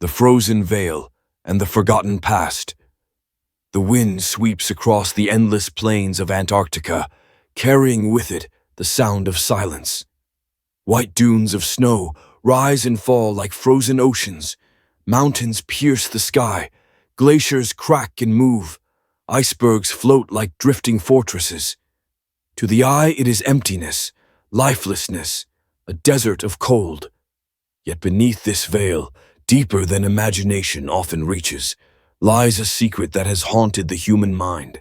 the frozen veil, and the forgotten past. The wind sweeps across the endless plains of Antarctica, carrying with it the sound of silence. White dunes of snow rise and fall like frozen oceans. Mountains pierce the sky, glaciers crack and move, icebergs float like drifting fortresses. To the eye it is emptiness, lifelessness, a desert of cold. Yet beneath this veil, deeper than imagination often reaches, lies a secret that has haunted the human mind.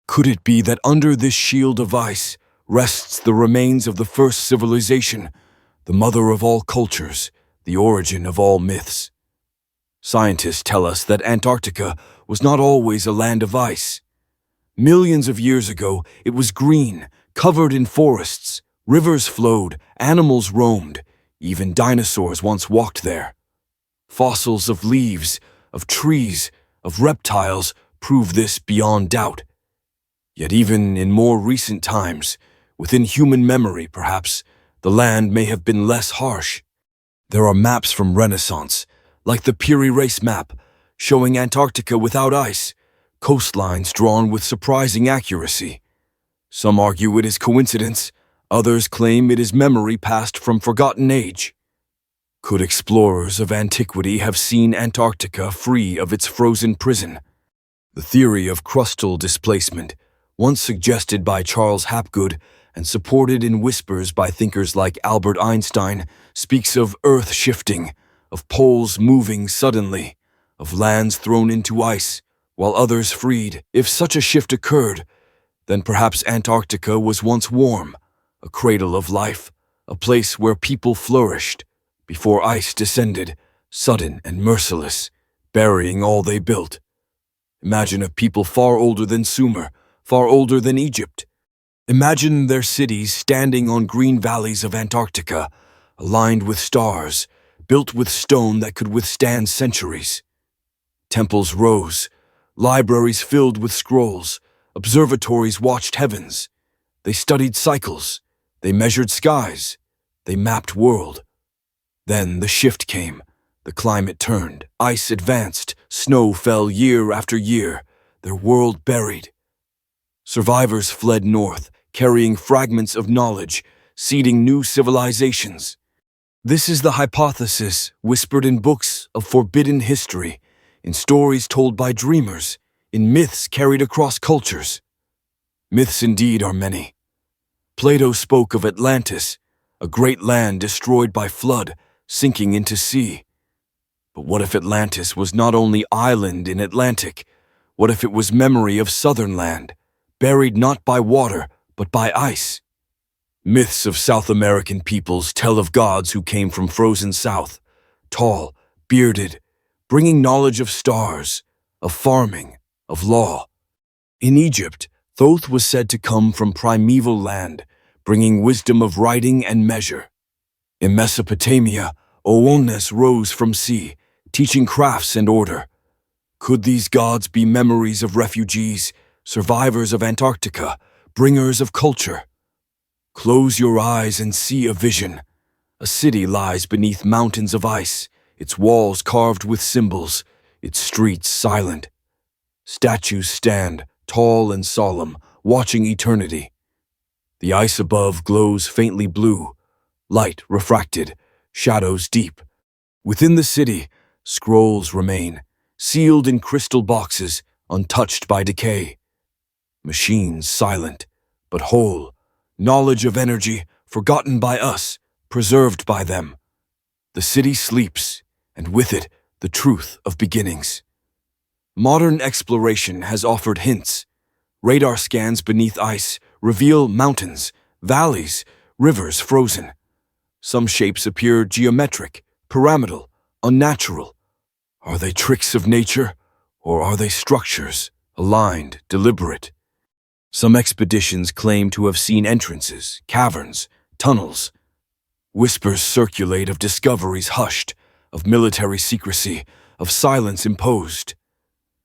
Could it be that under this shield of ice rests the remains of the first civilization, the mother of all cultures, the origin of all myths? Scientists tell us that Antarctica was not always a land of ice. Millions of years ago, it was green, covered in forests, rivers flowed, animals roamed, even dinosaurs once walked there. Fossils of leaves, of trees, of reptiles prove this beyond doubt. Yet even in more recent times, within human memory perhaps, the land may have been less harsh. There are maps from Renaissance, like the Piri Reis map, showing Antarctica without ice, coastlines drawn with surprising accuracy. Some argue it is coincidence, others claim it is memory passed from forgotten age. Could explorers of antiquity have seen Antarctica free of its frozen prison? The theory of crustal displacement, once suggested by Charles Hapgood and supported in whispers by thinkers like Albert Einstein, speaks of Earth shifting, of poles moving suddenly, of lands thrown into ice, while others freed. If such a shift occurred, then perhaps Antarctica was once warm, a cradle of life, a place where people flourished, before ice descended, sudden and merciless, burying all they built. Imagine a people far older than Sumer, far older than Egypt. Imagine their cities standing on green valleys of Antarctica, aligned with stars, built with stone that could withstand centuries. Temples rose, libraries filled with scrolls, observatories watched heavens. They studied cycles, they measured skies, they mapped world. Then the shift came, the climate turned, ice advanced, snow fell year after year, their world buried. Survivors fled north, carrying fragments of knowledge, seeding new civilizations. This is the hypothesis whispered in books of forbidden history, in stories told by dreamers, in myths carried across cultures. Myths indeed are many. Plato spoke of Atlantis, a great land destroyed by flood, sinking into sea. But what if Atlantis was not only island in Atlantic? What if it was memory of southern land, buried not by water, but by ice? Myths of South American peoples tell of gods who came from frozen south, tall, bearded, bringing knowledge of stars, of farming, of law. In Egypt, Thoth was said to come from primeval land, bringing wisdom of writing and measure. In Mesopotamia, Oonnes rose from sea, teaching crafts and order. Could these gods be memories of refugees, survivors of Antarctica, bringers of culture? Close your eyes and see a vision. A city lies beneath mountains of ice, its walls carved with symbols, its streets silent. Statues stand, tall and solemn, watching eternity. The ice above glows faintly blue, light refracted, shadows deep. Within the city, scrolls remain, sealed in crystal boxes, untouched by decay. Machines silent, but whole, knowledge of energy, forgotten by us, preserved by them. The city sleeps, and with it, the truth of beginnings. Modern exploration has offered hints. Radar scans beneath ice reveal mountains, valleys, rivers frozen. Some shapes appear geometric, pyramidal, unnatural. Are they tricks of nature, or are they structures, aligned, deliberate? Some expeditions claim to have seen entrances, caverns, tunnels. Whispers circulate of discoveries hushed, of military secrecy, of silence imposed.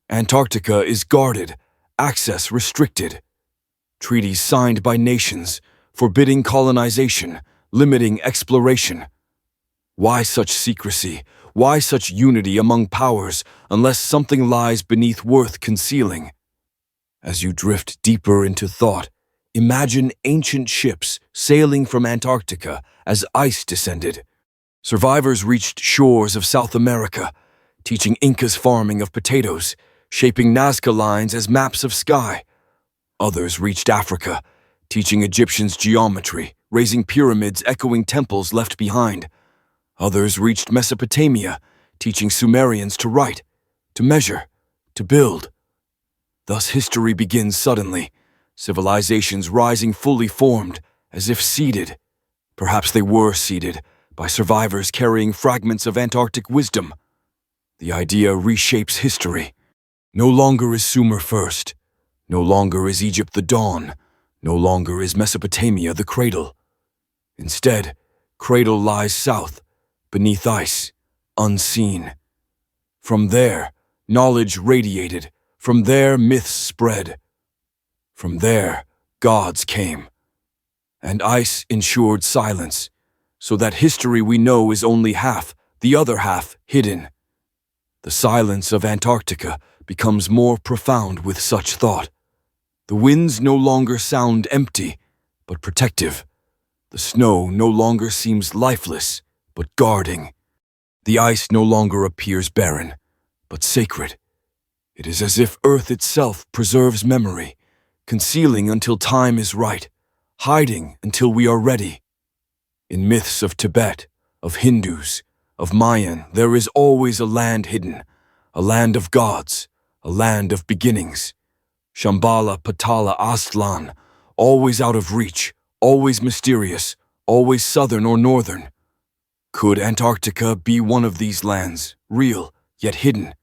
Antarctica is guarded, access restricted. Treaties signed by nations, forbidding colonization, limiting exploration. Why such secrecy? Why such unity among powers unless something lies beneath worth concealing? As you drift deeper into thought, imagine ancient ships sailing from Antarctica as ice descended. Survivors reached shores of South America, teaching Incas farming of potatoes, shaping Nazca lines as maps of sky. Others reached Africa, teaching Egyptians geometry, raising pyramids echoing temples left behind. Others reached Mesopotamia, teaching Sumerians to write, to measure, to build. Thus history begins suddenly, civilizations rising fully formed, as if seeded. Perhaps they were seeded by survivors carrying fragments of Antarctic wisdom. The idea reshapes history. No longer is Sumer first. No longer is Egypt the dawn. No longer is Mesopotamia the cradle. Instead, cradle lies south, beneath ice, unseen. From there, knowledge radiated. From there, myths spread. From there, gods came. And ice ensured silence, so that history we know is only half, the other half hidden. The silence of Antarctica becomes more profound with such thought. The winds no longer sound empty, but protective. The snow no longer seems lifeless, but guarding. The ice no longer appears barren, but sacred. It is as if Earth itself preserves memory, concealing until time is right, hiding until we are ready. In myths of Tibet, of Hindus, of Mayan, there is always a land hidden, a land of gods, a land of beginnings. Shambhala, Patala, Aztlan, always out of reach, always mysterious, always southern or northern. Could Antarctica be one of these lands, real, yet hidden?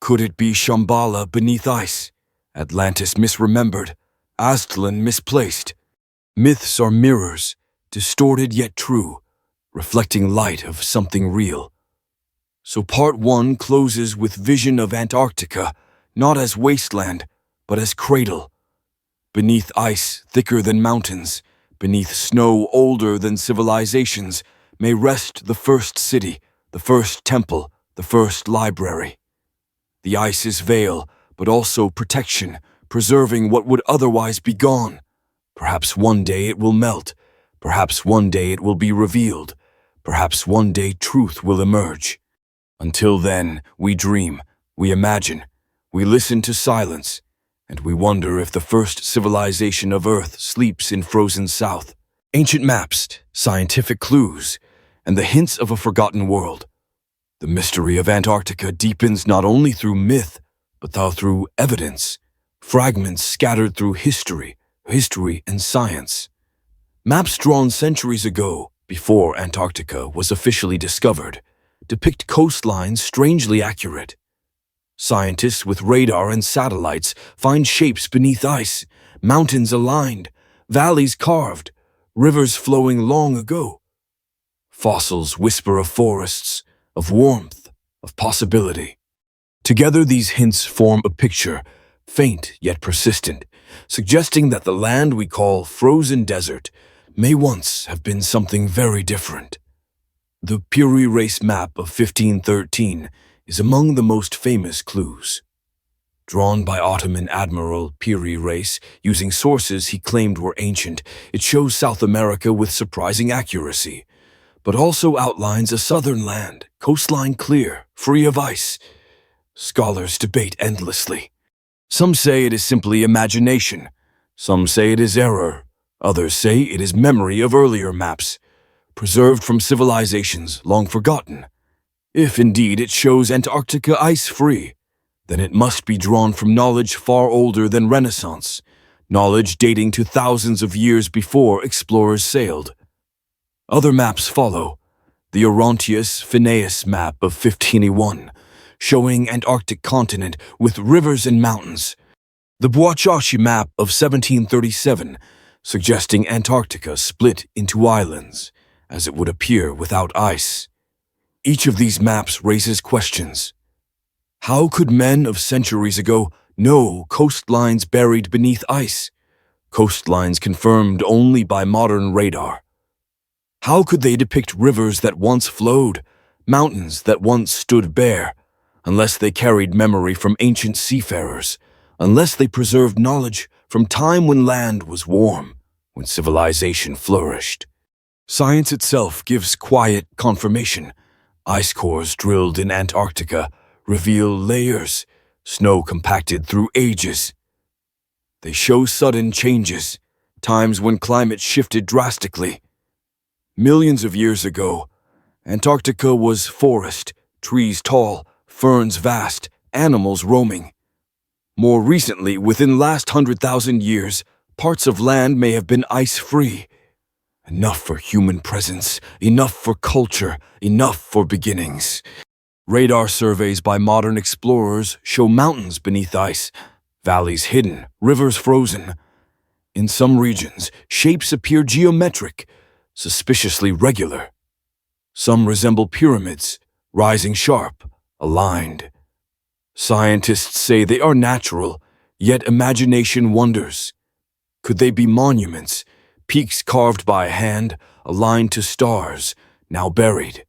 Could it be Shambhala beneath ice, Atlantis misremembered, Aztlan misplaced? Myths are mirrors, distorted yet true, reflecting light of something real. So part 1 closes with vision of Antarctica, not as wasteland, but as cradle. Beneath ice thicker than mountains, beneath snow older than civilizations, may rest the first city, the first temple, the first library. The ice is veil, but also protection, preserving what would otherwise be gone. Perhaps one day it will melt. Perhaps one day it will be revealed. Perhaps one day truth will emerge. Until then, we dream, we imagine, we listen to silence, and we wonder if the first civilization of Earth sleeps in frozen south. Ancient maps, scientific clues, and the hints of a forgotten world. The mystery of Antarctica deepens not only through myth, but through evidence, fragments scattered through history and science. Maps drawn centuries ago, before Antarctica was officially discovered, depict coastlines strangely accurate. Scientists with radar and satellites find shapes beneath ice, mountains aligned, valleys carved, rivers flowing long ago. Fossils whisper of forests, of warmth, of possibility. Together these hints form a picture, faint yet persistent, suggesting that the land we call frozen desert may once have been something very different. The Piri Reis map of 1513 is among the most famous clues. Drawn by Ottoman Admiral Piri Reis using sources he claimed were ancient, it shows South America with surprising accuracy, but also outlines a southern land, coastline clear, free of ice. Scholars debate endlessly. Some say it is simply imagination. Some say it is error. Others say it is memory of earlier maps, preserved from civilizations long forgotten. If indeed it shows Antarctica ice-free, then it must be drawn from knowledge far older than Renaissance, knowledge dating to thousands of years before explorers sailed. Other maps follow. The Orontius Phineas map of 1501, showing Antarctic continent with rivers and mountains. The Bwachashi map of 1737, suggesting Antarctica split into islands, as it would appear without ice. Each of these maps raises questions. How could men of centuries ago know coastlines buried beneath ice? Coastlines confirmed only by modern radar. How could they depict rivers that once flowed, Mountains that once stood bare, unless they carried memory from ancient seafarers, unless they preserved knowledge from time when land was warm, when civilization flourished. Science itself gives quiet confirmation. Ice cores drilled in Antarctica reveal layers, snow compacted through ages. They show sudden changes, times when climate shifted drastically. Millions of years ago, Antarctica was forest, trees tall, ferns vast, animals roaming. More recently, within last 100,000 years, parts of land may have been ice-free. Enough for human presence, enough for culture, enough for beginnings. Radar surveys by modern explorers show mountains beneath ice, valleys hidden, rivers frozen. In some regions, shapes appear geometric, suspiciously regular. Some resemble pyramids, rising sharp, aligned. Scientists say they are natural, yet imagination wonders. Could they be monuments, peaks carved by hand, aligned to stars, now buried?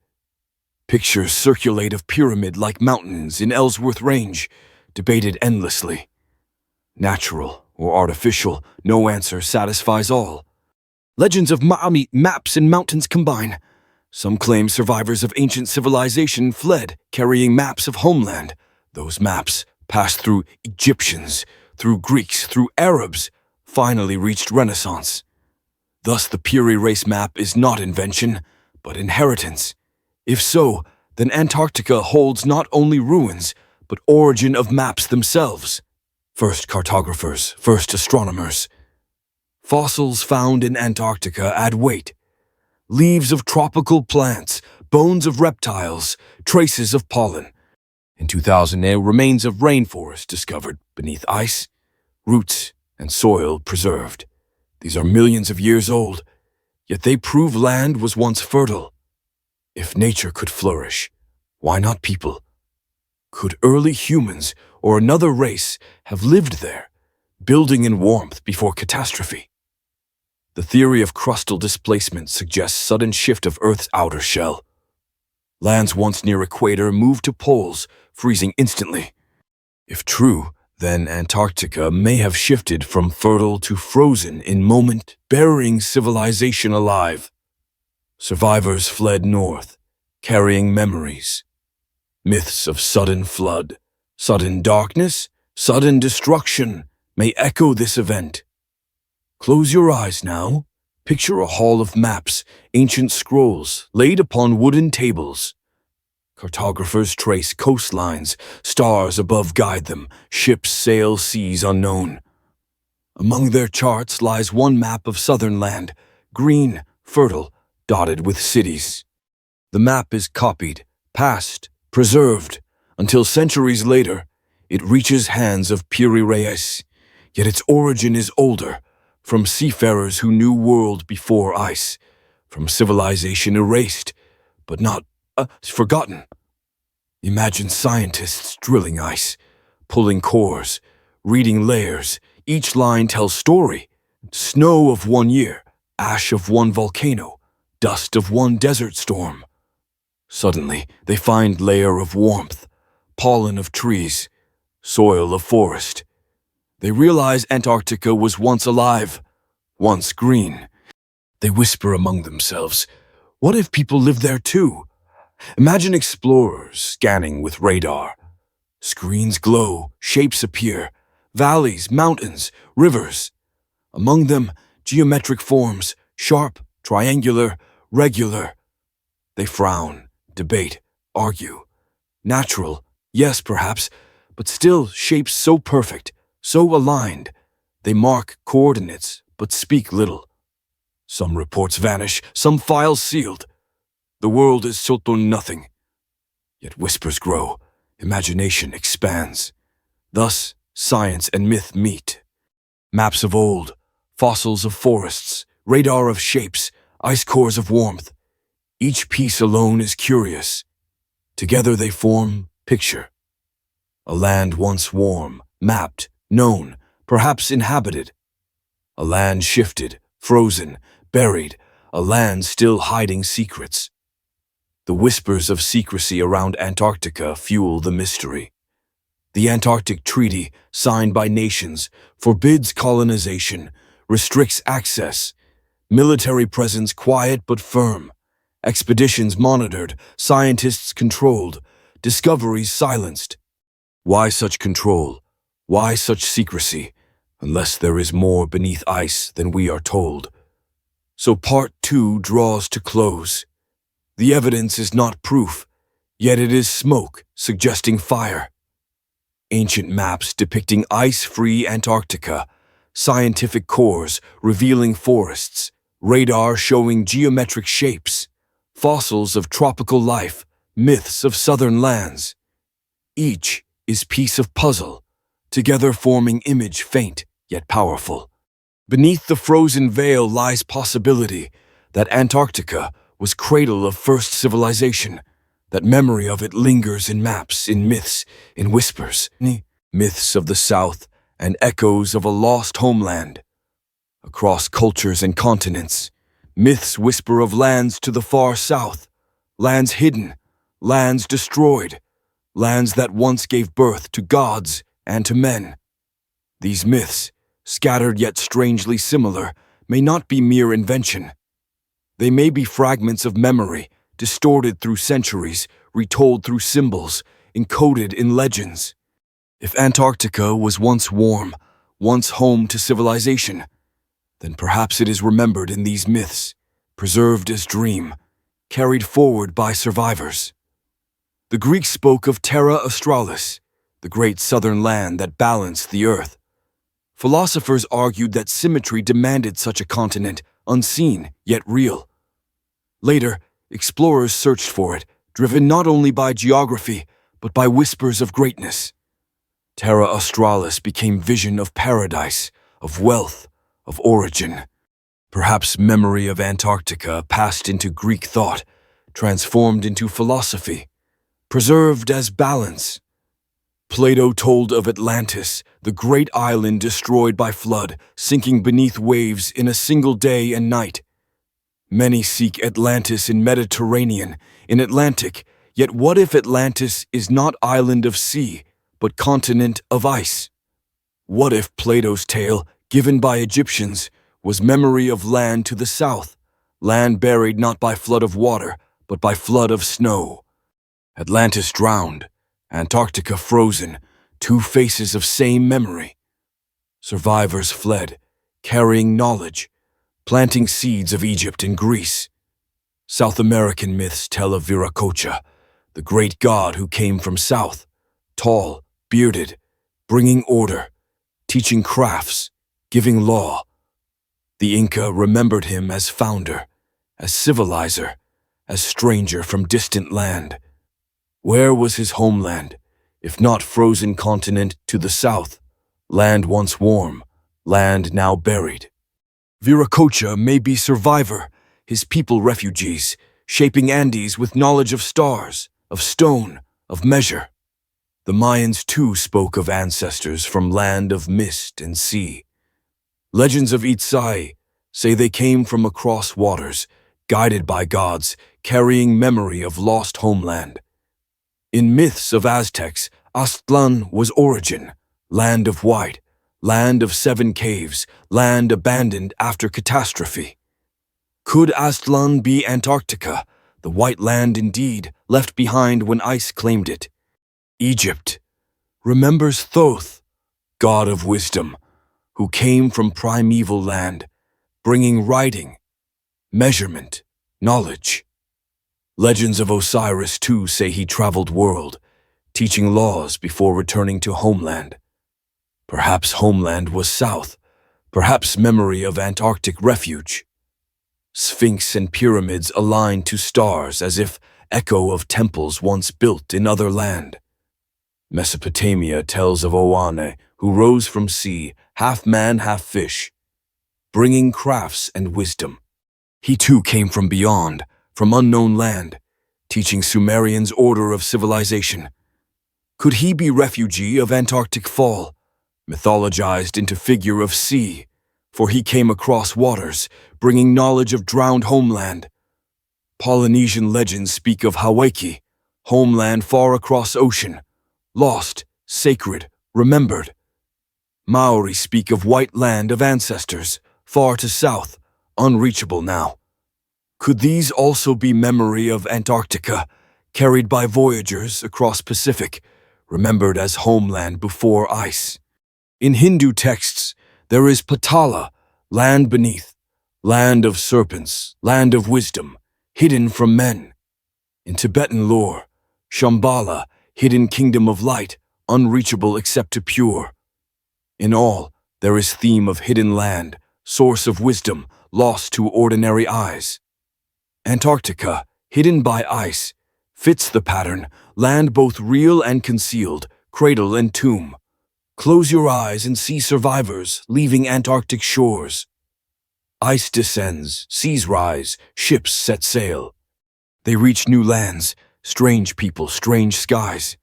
Pictures circulate of pyramid-like mountains in Ellsworth Range, debated endlessly. Natural or artificial, no answer satisfies all. Legends of Maami maps and mountains combine. Some claim survivors of ancient civilization fled, carrying maps of homeland. Those maps passed through Egyptians, through Greeks, through Arabs, finally reached Renaissance. Thus the Piri race map is not invention, but inheritance. If so, then Antarctica holds not only ruins, but origin of maps themselves. First cartographers, first astronomers. Fossils found in Antarctica add weight. Leaves of tropical plants, bones of reptiles, traces of pollen. In 2008, remains of rainforest discovered beneath ice, roots and soil preserved. These are millions of years old, yet they prove land was once fertile. If nature could flourish, why not people? Could early humans or another race have lived there, building in warmth before catastrophe? The theory of crustal displacement suggests sudden shift of Earth's outer shell. Lands once near equator moved to poles, freezing instantly. If true, then Antarctica may have shifted from fertile to frozen in moment, burying civilization alive. Survivors fled north, carrying memories. Myths of sudden flood, sudden darkness, sudden destruction may echo this event. Close your eyes now. Picture a hall of maps, ancient scrolls laid upon wooden tables. Cartographers trace coastlines, stars above guide them, ships sail seas unknown. Among their charts lies one map of southern land, green, fertile, dotted with cities. The map is copied, passed, preserved, until centuries later, it reaches hands of Piri Reis, yet its origin is older, from seafarers who knew world before ice, from civilization erased, but not forgotten. Imagine scientists drilling ice, pulling cores, reading layers. Each line tells story. Snow of one year, ash of one volcano, dust of one desert storm. Suddenly, they find layer of warmth, pollen of trees, soil of forest. They realize Antarctica was once alive, once green. They whisper among themselves, what if people lived there too? Imagine explorers scanning with radar. Screens glow, shapes appear, valleys, mountains, rivers. Among them, geometric forms, sharp, triangular, regular. They frown, debate, argue. Natural, yes perhaps, but still shapes so perfect, so aligned. They mark coordinates, but speak little. Some reports vanish, some files sealed. The world is soto nothing. Yet whispers grow, imagination expands. Thus, science and myth meet. Maps of old, fossils of forests, radar of shapes, ice cores of warmth. Each piece alone is curious. Together they form picture. A land once warm, mapped, known, perhaps inhabited. A land shifted, frozen, buried, a land still hiding secrets. The whispers of secrecy around Antarctica fuel the mystery. The Antarctic Treaty, signed by nations, forbids colonization, restricts access, military presence quiet but firm, expeditions monitored, scientists controlled, discoveries silenced. Why such control? Why such secrecy? Unless there is more beneath ice than we are told. So part 2 draws to close. The evidence is not proof, yet it is smoke suggesting fire. Ancient maps depicting ice-free Antarctica, scientific cores revealing forests, radar showing geometric shapes, fossils of tropical life, myths of southern lands. Each is piece of puzzle, together forming image faint yet powerful. Beneath the frozen veil lies possibility that Antarctica was cradle of first civilization, that memory of it lingers in maps, in myths, in whispers. Myths of the South and echoes of a lost homeland. Across cultures and continents, myths whisper of lands to the far south, lands hidden, lands destroyed, lands that once gave birth to gods and to men. These myths, scattered yet strangely similar, may not be mere invention. They may be fragments of memory, distorted through centuries, retold through symbols, encoded in legends. If Antarctica was once warm, once home to civilization, then perhaps it is remembered in these myths, preserved as dream, carried forward by survivors. The Greeks spoke of Terra Australis, the great southern land that balanced the earth. Philosophers argued that symmetry demanded such a continent, unseen yet real. Later, explorers searched for it, driven not only by geography, but by whispers of greatness. Terra Australis became vision of paradise, of wealth, of origin. Perhaps memory of Antarctica passed into Greek thought, transformed into philosophy, preserved as balance. Plato told of Atlantis, the great island destroyed by flood, sinking beneath waves in a single day and night. Many seek Atlantis in Mediterranean, in Atlantic, yet what if Atlantis is not island of sea, but continent of ice? What if Plato's tale, given by Egyptians, was memory of land to the south, land buried not by flood of water, but by flood of snow? Atlantis drowned, Antarctica frozen, two faces of same memory. Survivors fled, carrying knowledge, planting seeds of Egypt and Greece. South American myths tell of Viracocha, the great god who came from south, tall, bearded, bringing order, teaching crafts, giving law. The Inca remembered him as founder, as civilizer, as stranger from distant land. Where was his homeland, if not frozen continent to the south, land once warm, land now buried? Viracocha may be survivor, his people refugees, shaping Andes with knowledge of stars, of stone, of measure. The Mayans too spoke of ancestors from land of mist and sea. Legends of Itzai say they came from across waters, guided by gods, carrying memory of lost homeland. In myths of Aztecs, Aztlan was origin, land of white, land of 7 caves, land abandoned after catastrophe. Could Aztlan be Antarctica, the white land indeed, left behind when ice claimed it? Egypt remembers Thoth, god of wisdom, who came from primeval land, bringing writing, measurement, knowledge. Legends of Osiris too say he traveled world, teaching laws before returning to homeland. Perhaps homeland was south, perhaps memory of Antarctic refuge. Sphinx and pyramids aligned to stars as if echo of temples once built in other land. Mesopotamia tells of Oane, who rose from sea, half man, half fish, bringing crafts and wisdom. He too came from beyond, from unknown land, teaching Sumerians' order of civilization. Could he be refugee of Antarctic fall, mythologized into figure of sea, for he came across waters, bringing knowledge of drowned homeland? Polynesian legends speak of Hawaii, homeland far across ocean, lost, sacred, remembered. Maori speak of white land of ancestors, far to south, unreachable now. Could these also be memory of Antarctica, carried by voyagers across Pacific, remembered as homeland before ice? In Hindu texts, there is Patala, land beneath, land of serpents, land of wisdom, hidden from men. In Tibetan lore, Shambhala, hidden kingdom of light, unreachable except to pure. In all, there is theme of hidden land, source of wisdom, lost to ordinary eyes. Antarctica, hidden by ice, fits the pattern, land both real and concealed, cradle and tomb. Close your eyes and see survivors leaving Antarctic shores. Ice descends, seas rise, ships set sail. They reach new lands, strange people, strange skies.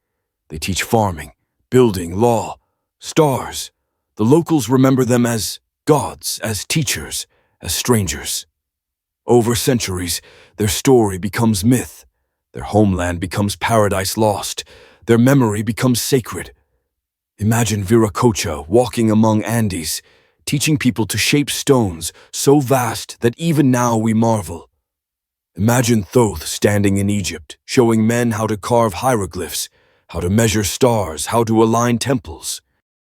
They teach farming, building, law, stars. The locals remember them as gods, as teachers, as strangers. Over centuries, their story becomes myth. Their homeland becomes paradise lost. Their memory becomes sacred. Imagine Viracocha walking among Andes, teaching people to shape stones so vast that even now we marvel. Imagine Thoth standing in Egypt, showing men how to carve hieroglyphs, how to measure stars, how to align temples.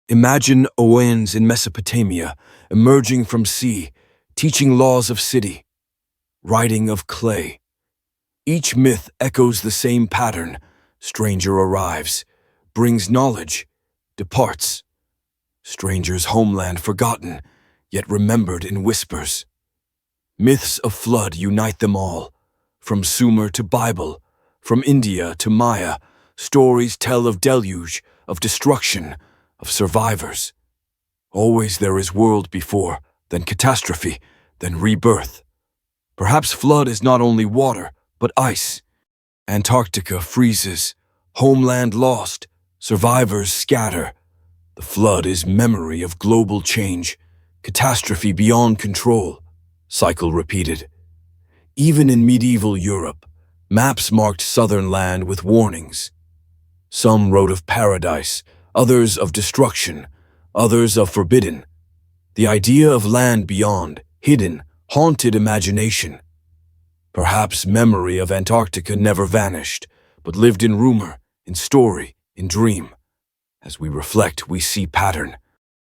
Imagine Owens in Mesopotamia, emerging from sea, teaching laws of city, writing of clay. Each myth echoes the same pattern. Stranger arrives, brings knowledge, departs. Stranger's homeland forgotten, yet remembered in whispers. Myths of flood unite them all. From Sumer to Bible, from India to Maya, stories tell of deluge, of destruction, of survivors. Always there is world before, then catastrophe, then rebirth. Perhaps flood is not only water, but ice. Antarctica freezes, homeland lost, survivors scatter. The flood is memory of global change, catastrophe beyond control, cycle repeated. Even in medieval Europe, maps marked southern land with warnings. Some wrote of paradise, others of destruction, others of forbidden. The idea of land beyond, hidden, haunted imagination. Perhaps memory of Antarctica never vanished, but lived in rumor, in story, in dream. As we reflect, we see pattern.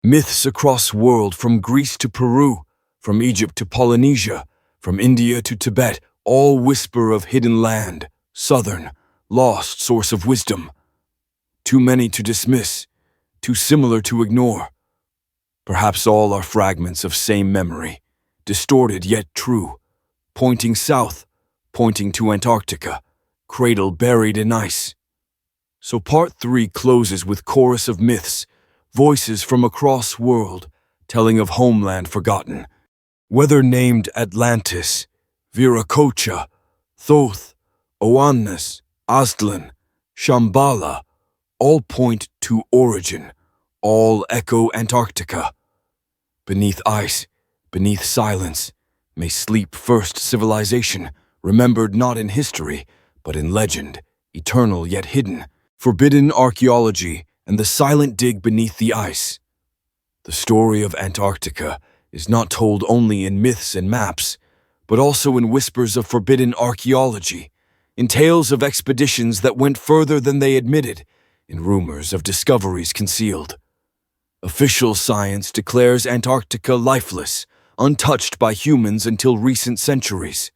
Myths across world, from Greece to Peru, from Egypt to Polynesia, from India to Tibet, all whisper of hidden land, southern, lost source of wisdom. Too many to dismiss, too similar to ignore. Perhaps all are fragments of same memory, distorted yet true, pointing south, pointing to Antarctica, cradle buried in ice. So part 3 closes with chorus of myths, voices from across world, telling of homeland forgotten. Whether named Atlantis, Viracocha, Thoth, Oannes, Aztlan, Shambhala, all point to origin, all echo Antarctica. Beneath ice, beneath silence, may sleep first civilization, remembered not in history, but in legend, eternal yet hidden, forbidden archaeology, and the silent dig beneath the ice. The story of Antarctica is not told only in myths and maps, but also in whispers of forbidden archaeology, in tales of expeditions that went further than they admitted, in rumors of discoveries concealed. Official science declares Antarctica lifeless, untouched by humans until recent centuries.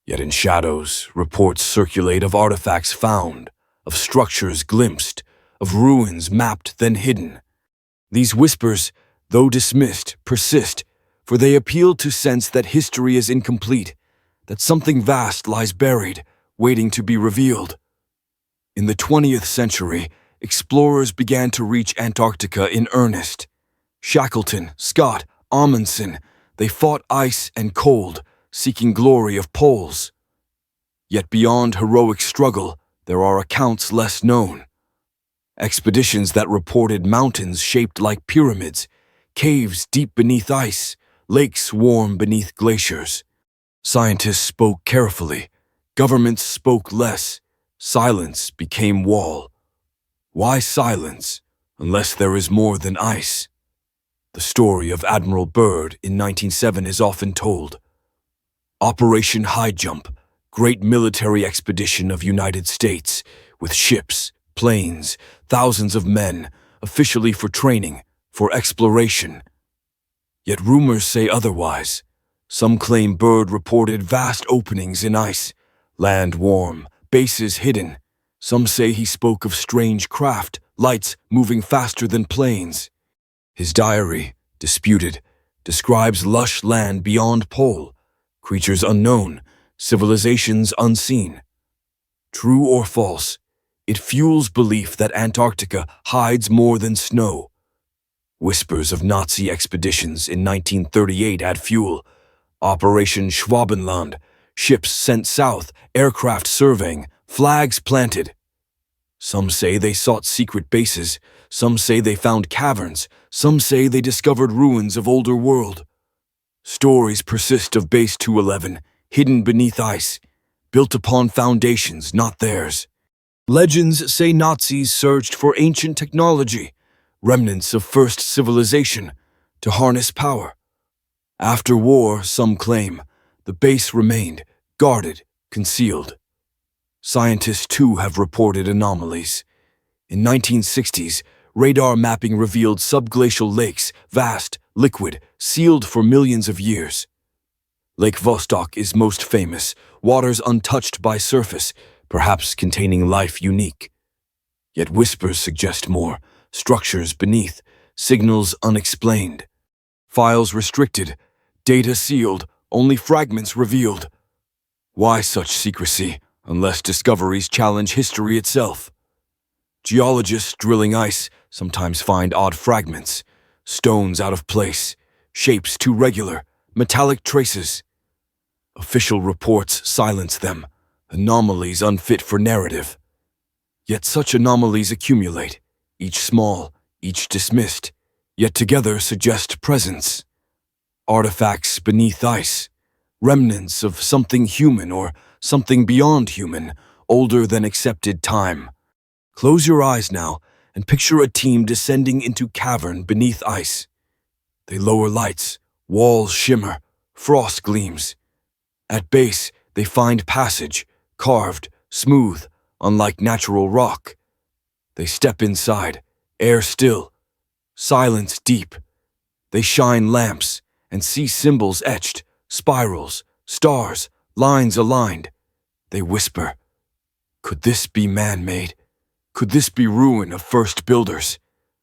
Yet in shadows, reports circulate of artifacts found, of structures glimpsed, of ruins mapped then hidden. These whispers, though dismissed, persist, for they appeal to sense that history is incomplete, that something vast lies buried, waiting to be revealed. In the 20th century, explorers began to reach Antarctica in earnest. Shackleton, Scott, Amundsen, they fought ice and cold, seeking glory of poles. Yet beyond heroic struggle, there are accounts less known. Expeditions that reported mountains shaped like pyramids, caves deep beneath ice, lakes warm beneath glaciers. Scientists spoke carefully. Governments spoke less. Silence became wall. Why silence, unless there is more than ice? The story of Admiral Byrd in 1907 is often told. Operation High Jump, great military expedition of United States, with ships, planes, thousands of men, officially for training, for exploration. Yet rumors say otherwise. Some claim Byrd reported vast openings in ice, land warm, bases hidden. Some say he spoke of strange craft, lights moving faster than planes. His diary, disputed, describes lush land beyond pole, creatures unknown, civilizations unseen. True or false, it fuels belief that Antarctica hides more than snow. Whispers of Nazi expeditions in 1938 add fuel. Operation Schwabenland, ships sent south, aircraft surveying, flags planted. Some say they sought secret bases, some say they found caverns, some say they discovered ruins of older world. Stories persist of Base 211, hidden beneath ice, built upon foundations not theirs. Legends say Nazis searched for ancient technology, remnants of first civilization, to harness power. After war, some claim, the base remained, guarded, concealed. Scientists too have reported anomalies. In 1960s, radar mapping revealed subglacial lakes, vast, liquid, sealed for millions of years. Lake Vostok is most famous, waters untouched by surface, perhaps containing life unique. Yet whispers suggest more, structures beneath, signals unexplained. Files restricted, data sealed, only fragments revealed. Why such secrecy, unless discoveries challenge history itself? Geologists drilling ice sometimes find odd fragments, stones out of place, shapes too regular, metallic traces. Official reports silence them, anomalies unfit for narrative. Yet such anomalies accumulate, each small, each dismissed, yet together suggest presence. Artifacts beneath ice, remnants of something human or something beyond human, older than accepted time. Close your eyes now and picture a team descending into cavern beneath ice. They lower lights, walls shimmer, frost gleams. At base, they find passage, carved, smooth, unlike natural rock. They step inside, air still, silence deep. They shine lamps and see symbols etched, spirals, stars, lines aligned. They whisper, could this be man-made? Could this be ruin of first builders?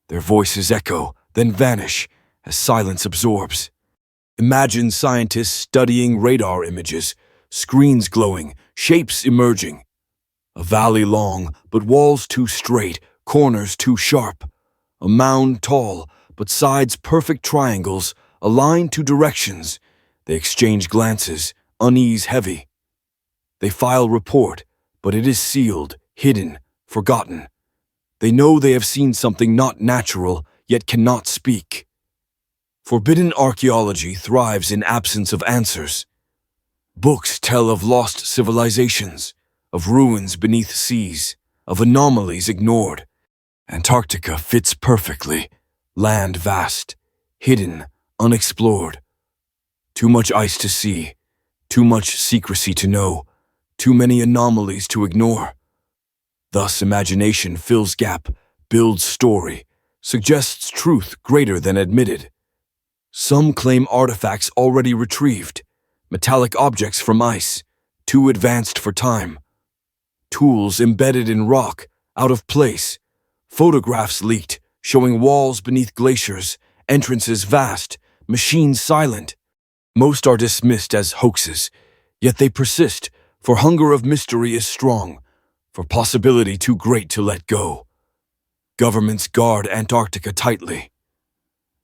Their voices echo, then vanish as silence absorbs. Imagine scientists studying radar images, screens glowing, shapes emerging. A valley long, but walls too straight, corners too sharp. A mound tall, but sides perfect triangles, aligned to directions. They exchange glances, unease heavy. They file report, but it is sealed, hidden, forgotten. They know they have seen something not natural, yet cannot speak. Forbidden archaeology thrives in absence of answers. Books tell of lost civilizations, of ruins beneath seas, of anomalies ignored. Antarctica fits perfectly, land vast, hidden, unexplored. Too much ice to see, too much secrecy to know, too many anomalies to ignore. Thus imagination fills gap, builds story, suggests truth greater than admitted. Some claim artifacts already retrieved, metallic objects from ice, too advanced for time. Tools embedded in rock, out of place. Photographs leaked, showing walls beneath glaciers, entrances vast, machines silent. Most are dismissed as hoaxes, yet they persist, for hunger of mystery is strong, for possibility too great to let go. Governments guard Antarctica tightly.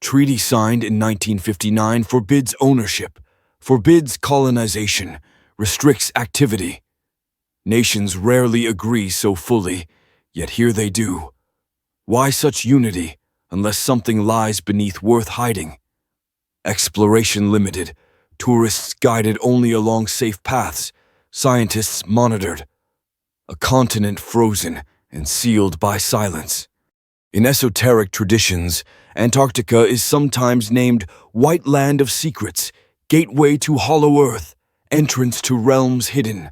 Treaty signed in 1959 forbids ownership, forbids colonization, restricts activity. Nations rarely agree so fully, yet here they do. Why such unity, unless something lies beneath worth hiding? Exploration limited, Tourists guided only along safe paths, scientists monitored. A continent frozen and sealed by silence. In esoteric traditions, Antarctica is sometimes named White Land of Secrets, gateway to hollow earth, entrance to realms hidden.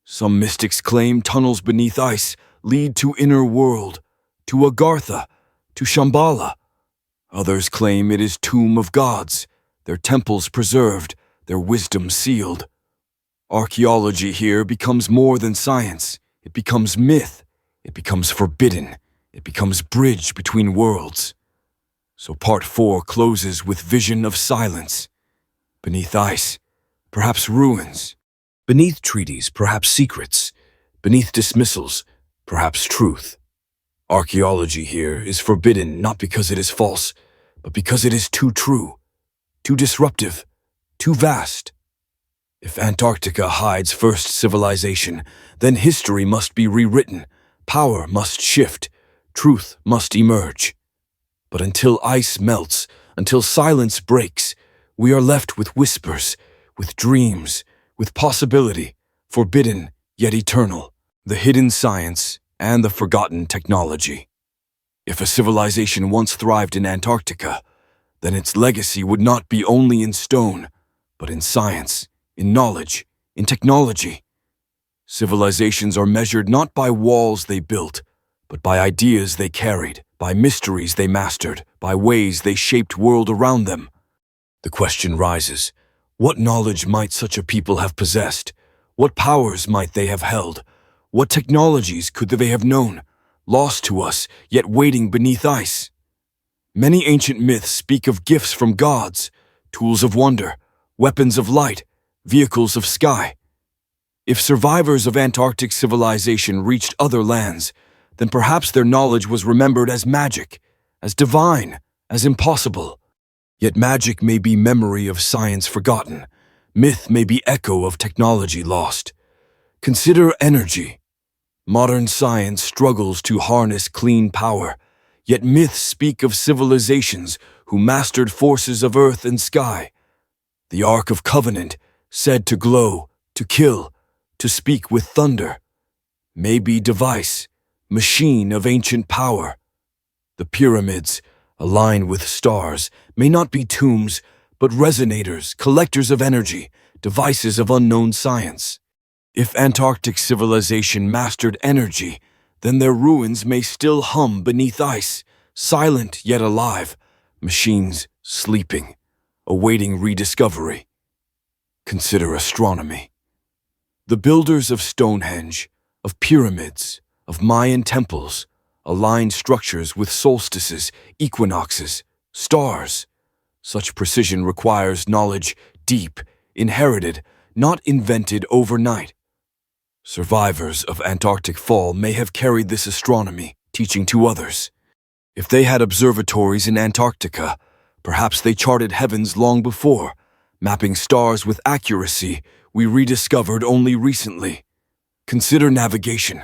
Some mystics claim tunnels beneath ice lead to inner world, to Agartha, to Shambhala. Others claim it is tomb of gods, their temples preserved, their wisdom sealed. Archaeology here becomes more than science. It becomes myth. It becomes forbidden. It becomes bridge between worlds. So part 4 closes with vision of silence. Beneath ice, perhaps ruins. Beneath treaties, perhaps secrets. Beneath dismissals, perhaps truth. Archaeology here is forbidden not because it is false, but because it is too true, too disruptive, too vast. If Antarctica hides first civilization, then history must be rewritten, power must shift, truth must emerge. But until ice melts, until silence breaks, we are left with whispers, with dreams, with possibility, forbidden yet eternal, the hidden science and the forgotten technology. If a civilization once thrived in Antarctica, then its legacy would not be only in stone, but in science, in knowledge, in technology. Civilizations are measured not by walls they built, but by ideas they carried, by mysteries they mastered, by ways they shaped world around them. The question rises, what knowledge might such a people have possessed? What powers might they have held? What technologies could they have known, lost to us, yet waiting beneath ice? Many ancient myths speak of gifts from gods, tools of wonder, weapons of light, vehicles of sky. If survivors of Antarctic civilization reached other lands, then perhaps their knowledge was remembered as magic, as divine, as impossible. Yet magic may be memory of science forgotten. Myth may be echo of technology lost. Consider energy. Modern science struggles to harness clean power, yet myths speak of civilizations who mastered forces of earth and sky. The Ark of Covenant, said to glow, to kill, to speak with thunder, may be device, machine of ancient power. The pyramids, aligned with stars, may not be tombs, but resonators, collectors of energy, devices of unknown science. If Antarctic civilization mastered energy, then their ruins may still hum beneath ice, silent yet alive, machines sleeping, awaiting rediscovery. Consider astronomy. The builders of Stonehenge, of pyramids, of Mayan temples, aligned structures with solstices, equinoxes, stars. Such precision requires knowledge deep, inherited, not invented overnight. Survivors of Antarctic fall may have carried this astronomy, teaching to others. If they had observatories in Antarctica, perhaps they charted heavens long before, mapping stars with accuracy we rediscovered only recently. Consider navigation.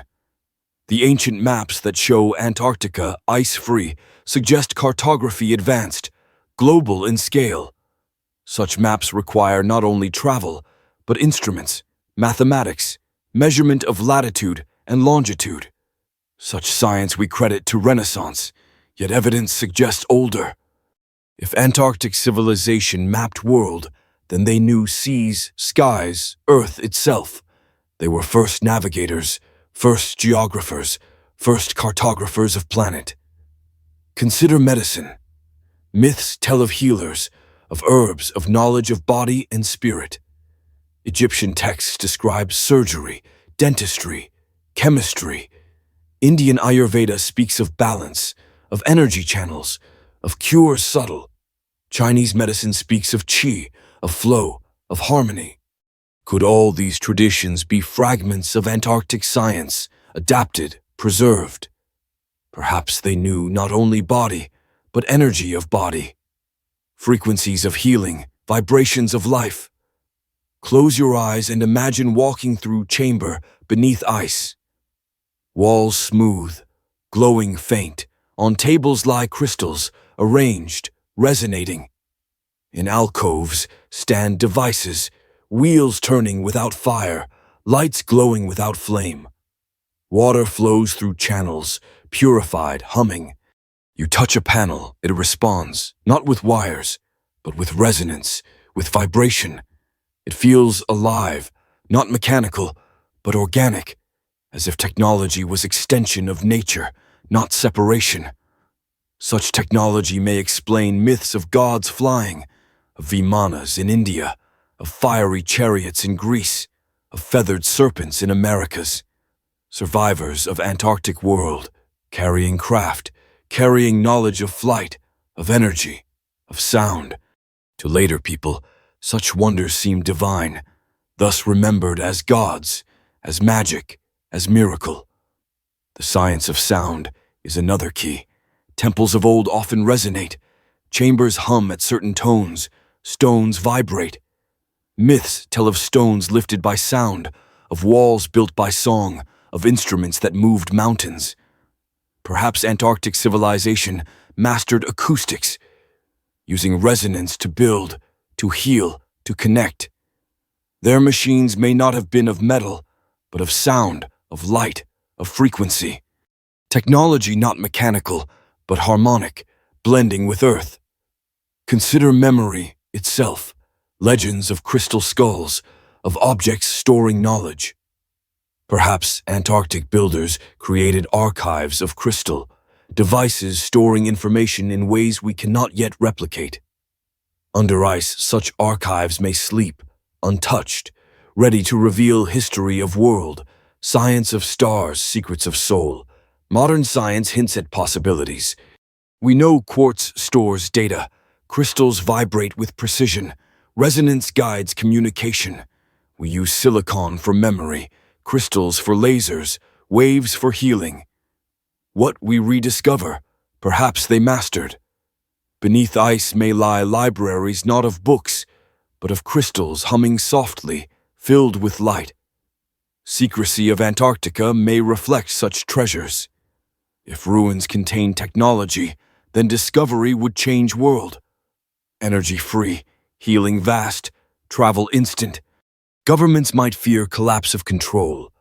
The ancient maps that show Antarctica ice-free suggest cartography advanced, global in scale. Such maps require not only travel, but instruments, mathematics, measurement of latitude and longitude. Such science we credit to Renaissance, yet evidence suggests older. If Antarctic civilization mapped world, then they knew seas, skies, Earth itself. They were first navigators, first geographers, first cartographers of planet. Consider medicine. Myths tell of healers, of herbs, of knowledge of body and spirit. Egyptian texts describe surgery, dentistry, chemistry. Indian Ayurveda speaks of balance, of energy channels, of cures subtle. Chinese medicine speaks of qi, of flow, of harmony. Could all these traditions be fragments of Antarctic science, adapted, preserved? Perhaps they knew not only body, but energy of body, frequencies of healing, vibrations of life. Close your eyes and imagine walking through chamber beneath ice. Walls smooth, glowing faint. On tables lie crystals, arranged, resonating. In alcoves stand devices, wheels turning without fire, lights glowing without flame. Water flows through channels, purified, humming. You touch a panel, it responds, not with wires, but with resonance, with vibration. It feels alive, not mechanical, but organic, as if technology was extension of nature, not separation. Such technology may explain myths of gods flying, of Vimanas in India, of fiery chariots in Greece, of feathered serpents in Americas. Survivors of Antarctic world, carrying craft, carrying knowledge of flight, of energy, of sound. To later people, such wonders seem divine, thus remembered as gods, as magic, as miracle. The science of sound is another key. Temples of old often resonate. Chambers hum at certain tones. Stones vibrate. Myths tell of stones lifted by sound, of walls built by song, of instruments that moved mountains. Perhaps Antarctic civilization mastered acoustics, using resonance to build, to heal, to connect. Their machines may not have been of metal, but of sound, of light, of frequency. Technology not mechanical, but harmonic, blending with earth. Consider memory itself, legends of crystal skulls, of objects storing knowledge. Perhaps Antarctic builders created archives of crystal, devices storing information in ways we cannot yet replicate. Under ice, such archives may sleep, untouched, ready to reveal history of world, science of stars, secrets of soul. Modern science hints at possibilities. We know quartz stores data, crystals vibrate with precision, resonance guides communication. We use silicon for memory, crystals for lasers, waves for healing. What we rediscover, perhaps they mastered. Beneath ice may lie libraries not of books, but of crystals humming softly, filled with light. Secrecy of Antarctica may reflect such treasures. If ruins contain technology, then discovery would change world. Energy free, healing vast, travel instant. Governments might fear collapse of control.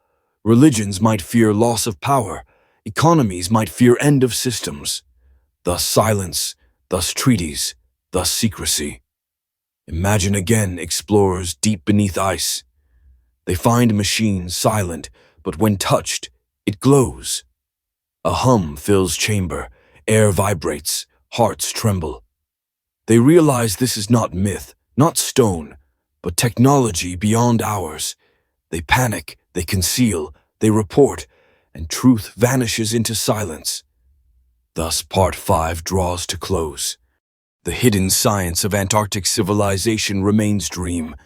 Religions might fear loss of power. Economies might fear end of systems. Thus silence, thus treaties, thus secrecy. Imagine again explorers deep beneath ice. They find machines silent, but when touched, it glows. A hum fills chamber, air vibrates, hearts tremble. They realize this is not myth, not stone, but technology beyond ours. They panic, they conceal, they report, and truth vanishes into silence. Thus, Part 5 draws to close. The hidden science of Antarctic civilization remains dream,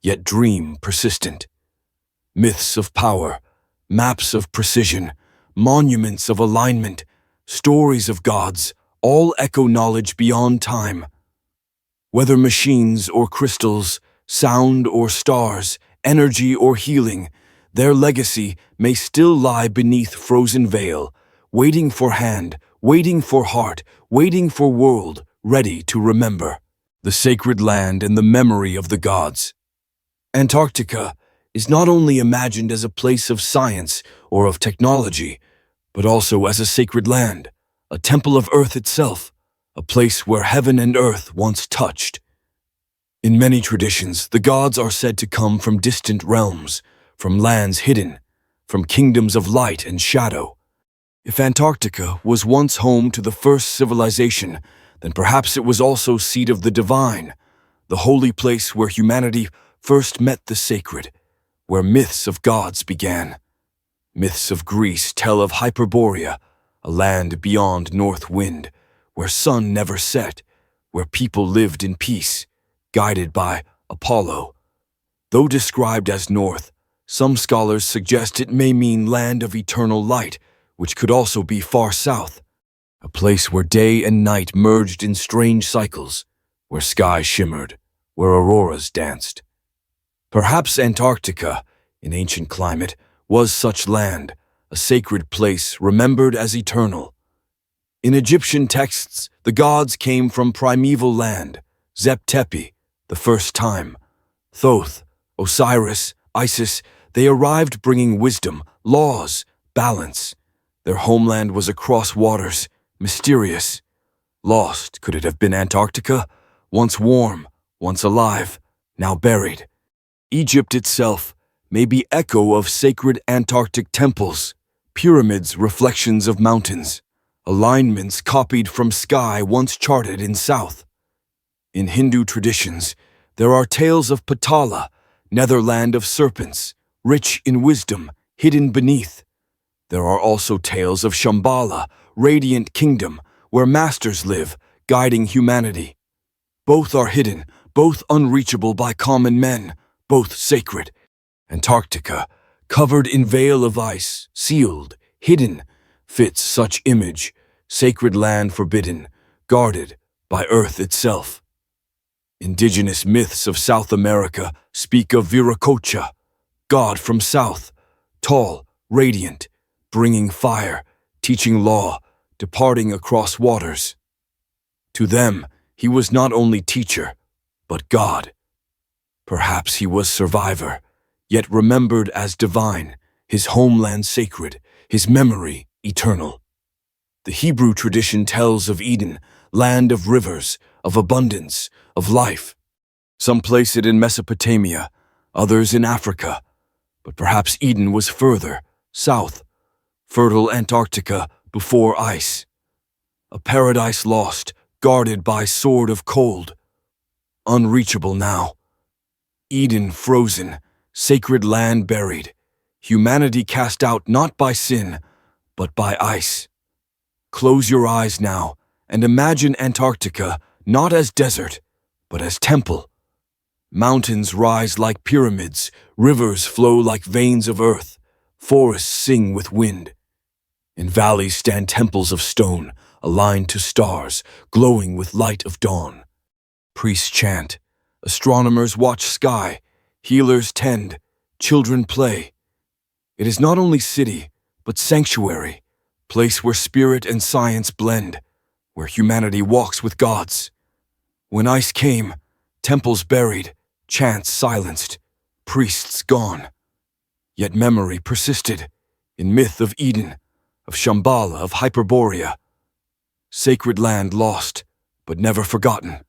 yet dream persistent. Myths of power, maps of precision, monuments of alignment, stories of gods, all echo knowledge beyond time. Whether machines or crystals, sound or stars, energy or healing, their legacy may still lie beneath frozen veil, waiting for hand, waiting for heart, waiting for world, ready to remember. The sacred land and the memory of the gods. Antarctica is not only imagined as a place of science or of technology, but also as a sacred land, a temple of earth itself, a place where heaven and earth once touched. In many traditions, the gods are said to come from distant realms, from lands hidden, from kingdoms of light and shadow. If Antarctica was once home to the first civilization, then perhaps it was also seat of the divine, the holy place where humanity first met the sacred, where myths of gods began. Myths of Greece tell of Hyperborea, a land beyond north wind, where sun never set, where people lived in peace, guided by Apollo. Though described as north, some scholars suggest it may mean land of eternal light, which could also be far south, a place where day and night merged in strange cycles, where sky shimmered, where auroras danced. Perhaps Antarctica, in ancient climate, was such land, a sacred place remembered as eternal. In Egyptian texts, the gods came from primeval land, Zep-Tepi, the first time. Thoth, Osiris, Isis, they arrived bringing wisdom, laws, balance. Their homeland was across waters, mysterious. Lost, could it have been Antarctica? Once warm, once alive, now buried. Egypt itself may be echo of sacred Antarctic temples, pyramids reflections of mountains, alignments copied from sky once charted in south. In Hindu traditions, there are tales of Patala, netherland of serpents, rich in wisdom, hidden beneath. There are also tales of Shambhala, radiant kingdom, where masters live, guiding humanity. Both are hidden, both unreachable by common men, both sacred. Antarctica, covered in veil of ice, sealed, hidden, fits such image, sacred land forbidden, guarded by Earth itself. Indigenous myths of South America speak of Viracocha, god from south, tall, radiant, bringing fire, teaching law, departing across waters. To them, he was not only teacher, but God. Perhaps he was survivor, yet remembered as divine, his homeland sacred, his memory eternal. The Hebrew tradition tells of Eden, land of rivers, of abundance, of life. Some place it in Mesopotamia, others in Africa, but perhaps Eden was further, south, fertile Antarctica before ice. A paradise lost, guarded by sword of cold. Unreachable now. Eden frozen, sacred land buried, humanity cast out not by sin, but by ice. Close your eyes now and imagine Antarctica not as desert, but as temple. Mountains rise like pyramids, rivers flow like veins of earth, forests sing with wind. In valleys stand temples of stone, aligned to stars, glowing with light of dawn. Priests chant, astronomers watch sky, healers tend, children play. It is not only city, but sanctuary, place where spirit and science blend, where humanity walks with gods. When ice came, temples buried, chants silenced, priests gone. Yet memory persisted, in myth of Eden, of Shambhala, of Hyperborea. Sacred land lost, but never forgotten.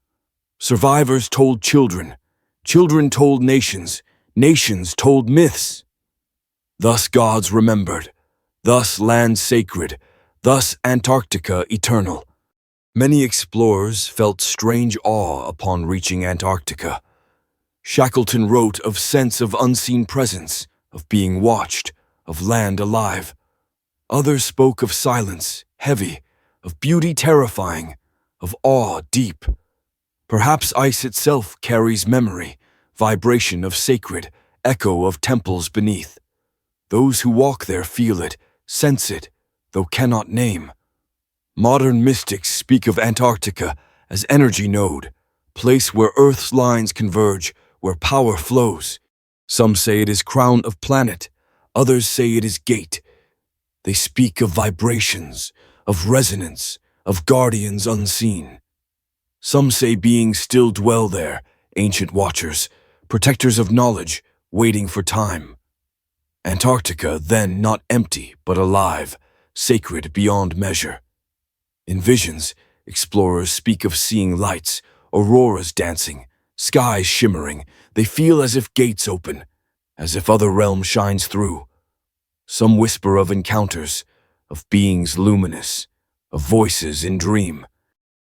Survivors told children, children told nations, nations told myths. Thus gods remembered, thus land sacred, thus Antarctica eternal. Many explorers felt strange awe upon reaching Antarctica. Shackleton wrote of sense of unseen presence, of being watched, of land alive. Others spoke of silence, heavy, of beauty terrifying, of awe deep. Perhaps ice itself carries memory, vibration of sacred, echo of temples beneath. Those who walk there feel it, sense it, though cannot name. Modern mystics speak of Antarctica as energy node, place where Earth's lines converge, where power flows. Some say it is crown of planet, others say it is gate. They speak of vibrations, of resonance, of guardians unseen. Some say beings still dwell there, ancient watchers, protectors of knowledge, waiting for time. Antarctica then not empty but alive, sacred beyond measure. In visions, explorers speak of seeing lights, auroras dancing, skies shimmering. They feel as if gates open, as if other realm shines through. Some whisper of encounters, of beings luminous, of voices in dream.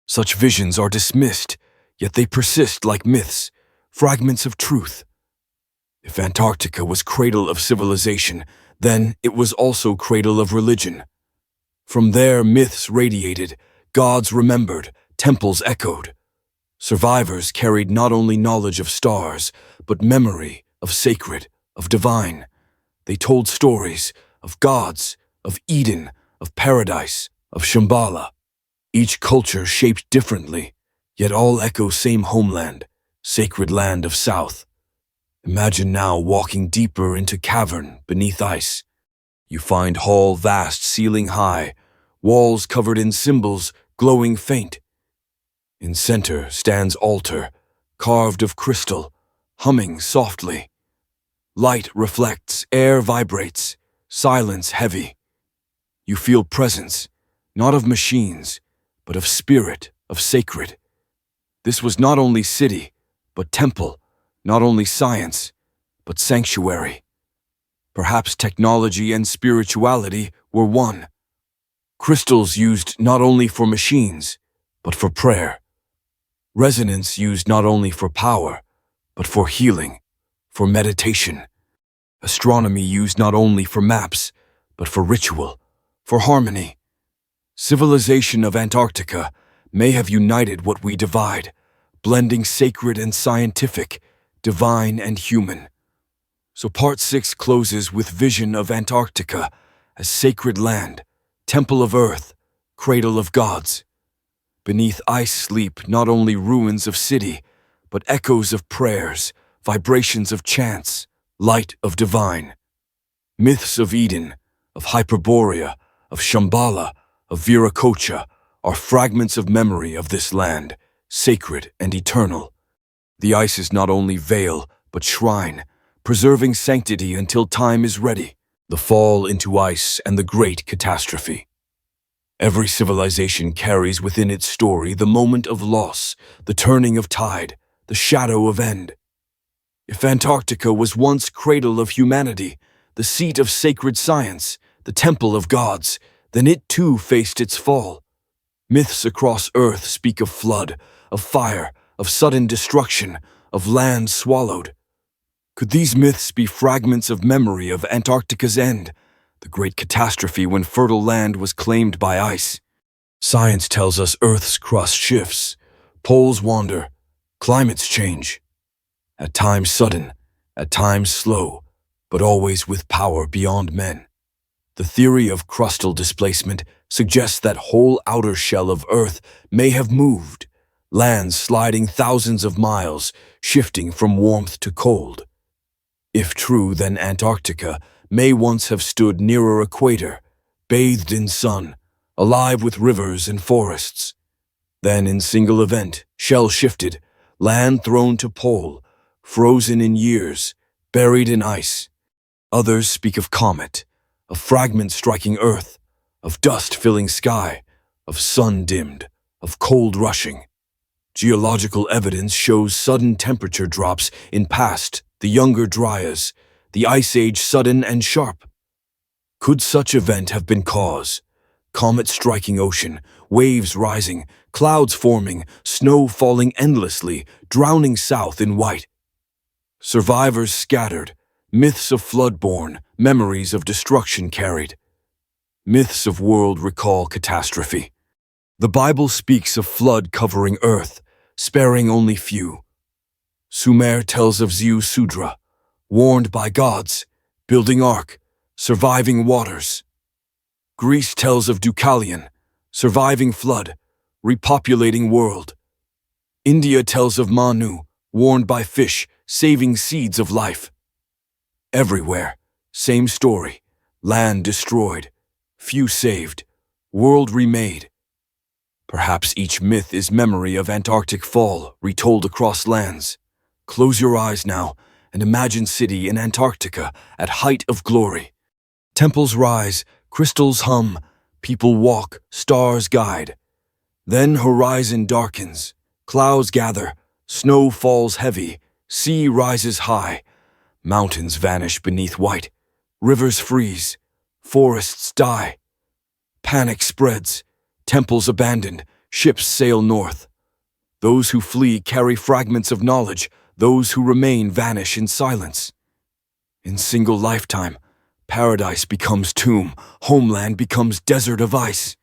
Such visions are dismissed, yet they persist like myths, fragments of truth. If Antarctica was cradle of civilization, then it was also cradle of religion. From there myths radiated, gods remembered, temples echoed. Survivors carried not only knowledge of stars, but memory of sacred, of divine. They told stories of gods, of Eden, of paradise, of Shambhala. Each culture shaped differently, yet all echo same homeland, sacred land of south. Imagine now walking deeper into cavern beneath ice. You find hall vast, ceiling high, walls covered in symbols glowing faint. In center stands altar, carved of crystal, humming softly. Light reflects, air vibrates, silence heavy. You feel presence, not of machines, but of spirit, of sacred. This was not only city, but temple, not only science, but sanctuary. Perhaps technology and spirituality were one. Crystals used not only for machines, but for prayer. Resonance used not only for power, but for healing, for meditation. Astronomy used not only for maps, but for ritual, for harmony. Civilization of Antarctica may have united what we divide, blending sacred and scientific, divine and human. So Part 6 closes with vision of Antarctica as sacred land, temple of earth, cradle of gods. Beneath ice sleep not only ruins of city, but echoes of prayers, vibrations of chants, light of divine. Myths of Eden, of Hyperborea, of Shambhala, of Viracocha are fragments of memory of this land, sacred and eternal. The ice is not only veil, but shrine, preserving sanctity until time is ready. The fall into ice and the great catastrophe. Every civilization carries within its story the moment of loss, the turning of tide, the shadow of end. If Antarctica was once cradle of humanity, the seat of sacred science, the temple of gods, then it too faced its fall. Myths across Earth speak of flood, of fire, of sudden destruction, of land swallowed. Could these myths be fragments of memory of Antarctica's end, the great catastrophe when fertile land was claimed by ice? Science tells us Earth's crust shifts, poles wander, climates change. At times sudden, at times slow, but always with power beyond men. The theory of crustal displacement suggests that whole outer shell of Earth may have moved, land sliding thousands of miles, shifting from warmth to cold. If true, then Antarctica may once have stood nearer equator, bathed in sun, alive with rivers and forests. Then in single event, shell shifted, land thrown to pole, frozen in years, buried in ice. Others speak of comet, of fragments striking Earth, of dust filling sky, of sun dimmed, of cold rushing. Geological evidence shows sudden temperature drops in past, the Younger Dryas, the Ice Age sudden and sharp. Could such event have been cause? Comet striking ocean, waves rising, clouds forming, snow falling endlessly, drowning south in white. Survivors scattered, myths of flood born, memories of destruction carried. Myths of world recall catastrophe. The Bible speaks of flood covering earth, sparing only few. Sumer tells of Ziusudra, warned by gods, building ark, surviving waters. Greece tells of Deucalion, surviving flood, repopulating world. India tells of Manu, warned by fish, saving seeds of life. Everywhere, same story, land destroyed, few saved, world remade. Perhaps each myth is memory of Antarctic fall, retold across lands. Close your eyes now and imagine city in Antarctica at height of glory. Temples rise, crystals hum, people walk, stars guide. Then horizon darkens, clouds gather, snow falls heavy, sea rises high, mountains vanish beneath white, rivers freeze, forests die. Panic spreads, temples abandoned, ships sail north. Those who flee carry fragments of knowledge, those who remain vanish in silence. In single lifetime, paradise becomes tomb, homeland becomes desert of ice.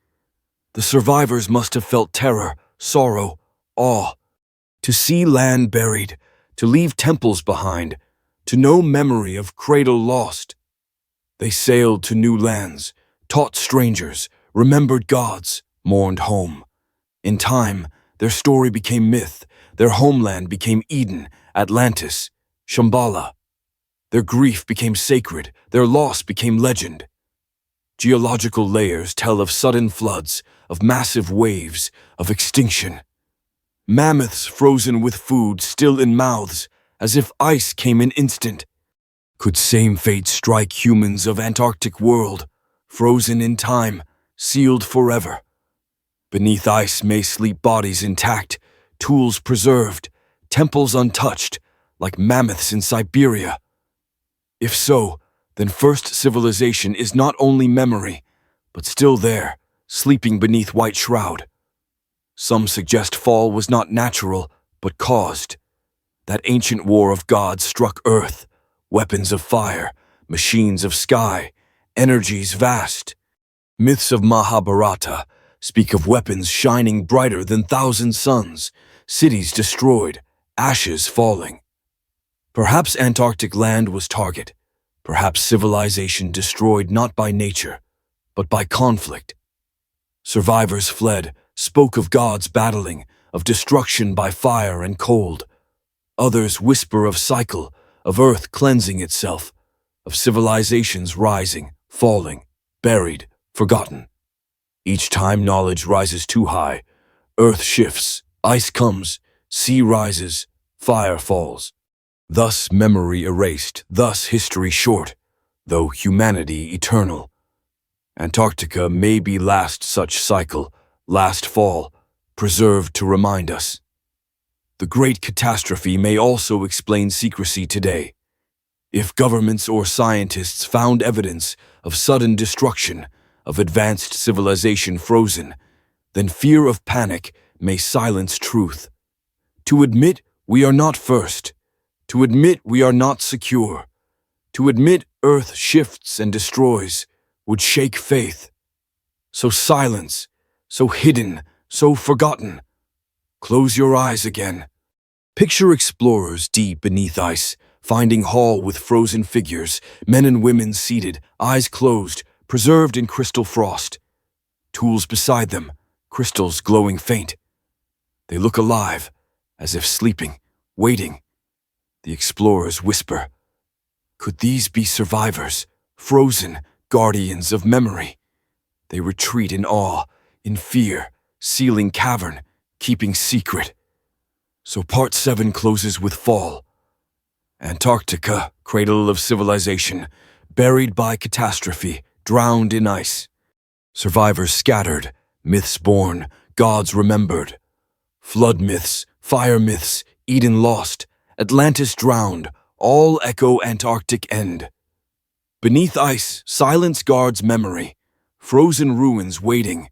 The survivors must have felt terror, sorrow, awe. To see land buried, to leave temples behind, to know memory of cradle lost. They sailed to new lands, taught strangers, remembered gods, mourned home. In time, their story became myth, their homeland became Eden, Atlantis, Shambhala. Their grief became sacred, their loss became legend. Geological layers tell of sudden floods, of massive waves, of extinction. Mammoths frozen with food still in mouths, as if ice came an instant. Could same fate strike humans of Antarctic world, frozen in time, sealed forever? Beneath ice may sleep bodies intact, tools preserved, temples untouched, like mammoths in Siberia. If so, then first civilization is not only memory, but still there, sleeping beneath white shroud. Some suggest fall was not natural, but caused. That ancient war of gods struck earth, weapons of fire, machines of sky, energies vast. Myths of Mahabharata speak of weapons shining brighter than thousand suns, cities destroyed, ashes falling. Perhaps Antarctic land was target, perhaps civilization destroyed not by nature, but by conflict. Survivors fled, spoke of gods battling, of destruction by fire and cold. Others whisper of cycle, of earth cleansing itself, of civilizations rising, falling, buried, forgotten. Each time knowledge rises too high, earth shifts, ice comes, sea rises, fire falls. Thus memory erased, thus history short, though humanity eternal. Antarctica may be last such cycle, last fall, preserved to remind us. The great catastrophe may also explain secrecy today. If governments or scientists found evidence of sudden destruction, of advanced civilization frozen, then fear of panic may silence truth. To admit we are not first, to admit we are not secure, to admit Earth shifts and destroys, would shake faith. So silence, so hidden, so forgotten. Close your eyes again. Picture explorers deep beneath ice, finding hall with frozen figures, men and women seated, eyes closed, preserved in crystal frost. Tools beside them, crystals glowing faint. They look alive, as if sleeping, waiting. The explorers whisper, could these be survivors, frozen, guardians of memory? They retreat in awe, in fear, sealing cavern, keeping secret. So part 7 closes with fall. Antarctica, cradle of civilization, buried by catastrophe, drowned in ice. Survivors scattered, myths born, gods remembered. Flood myths, fire myths, Eden lost, Atlantis drowned, all echo Antarctic end. Beneath ice, silence guards memory, frozen ruins waiting.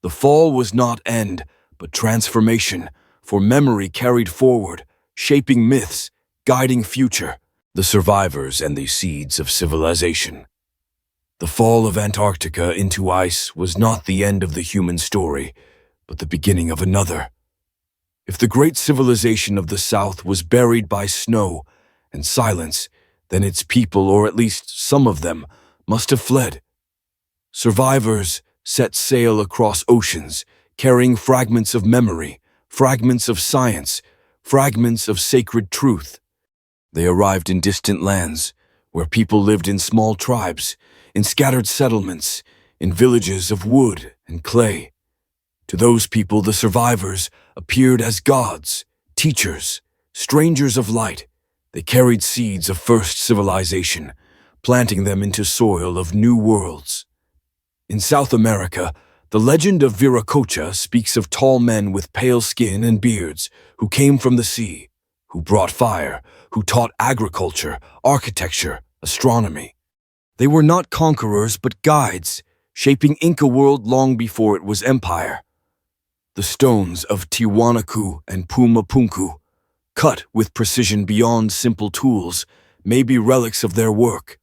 The fall was not end, but transformation, for memory carried forward, shaping myths, guiding future, the survivors and the seeds of civilization. The fall of Antarctica into ice was not the end of the human story, but the beginning of another. If the great civilization of the South was buried by snow and silence, then its people, or at least some of them, must have fled. Survivors set sail across oceans, carrying fragments of memory, fragments of science, fragments of sacred truth. They arrived in distant lands, where people lived in small tribes, in scattered settlements, in villages of wood and clay. To those people, the survivors appeared as gods, teachers, strangers of light. They carried seeds of first civilization, planting them into soil of new worlds. In South America, the legend of Viracocha speaks of tall men with pale skin and beards who came from the sea, who brought fire, who taught agriculture, architecture, astronomy. They were not conquerors but guides, shaping Inca world long before it was empire. The stones of Tiwanaku and Pumapunku, cut with precision beyond simple tools, may be relics of their work.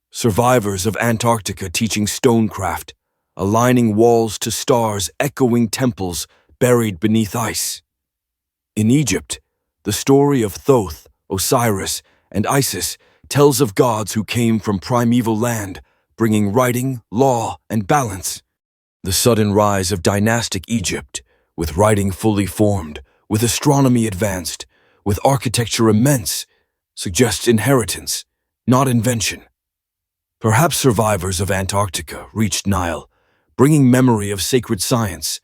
Survivors of Antarctica teaching stonecraft, aligning walls to stars, echoing temples buried beneath ice. In Egypt, the story of Thoth, Osiris, and Isis tells of gods who came from primeval land, bringing writing, law, and balance. The sudden rise of dynastic Egypt, with writing fully formed, with astronomy advanced, with architecture immense, suggests inheritance, not invention. Perhaps survivors of Antarctica reached Nile, bringing memory of sacred science,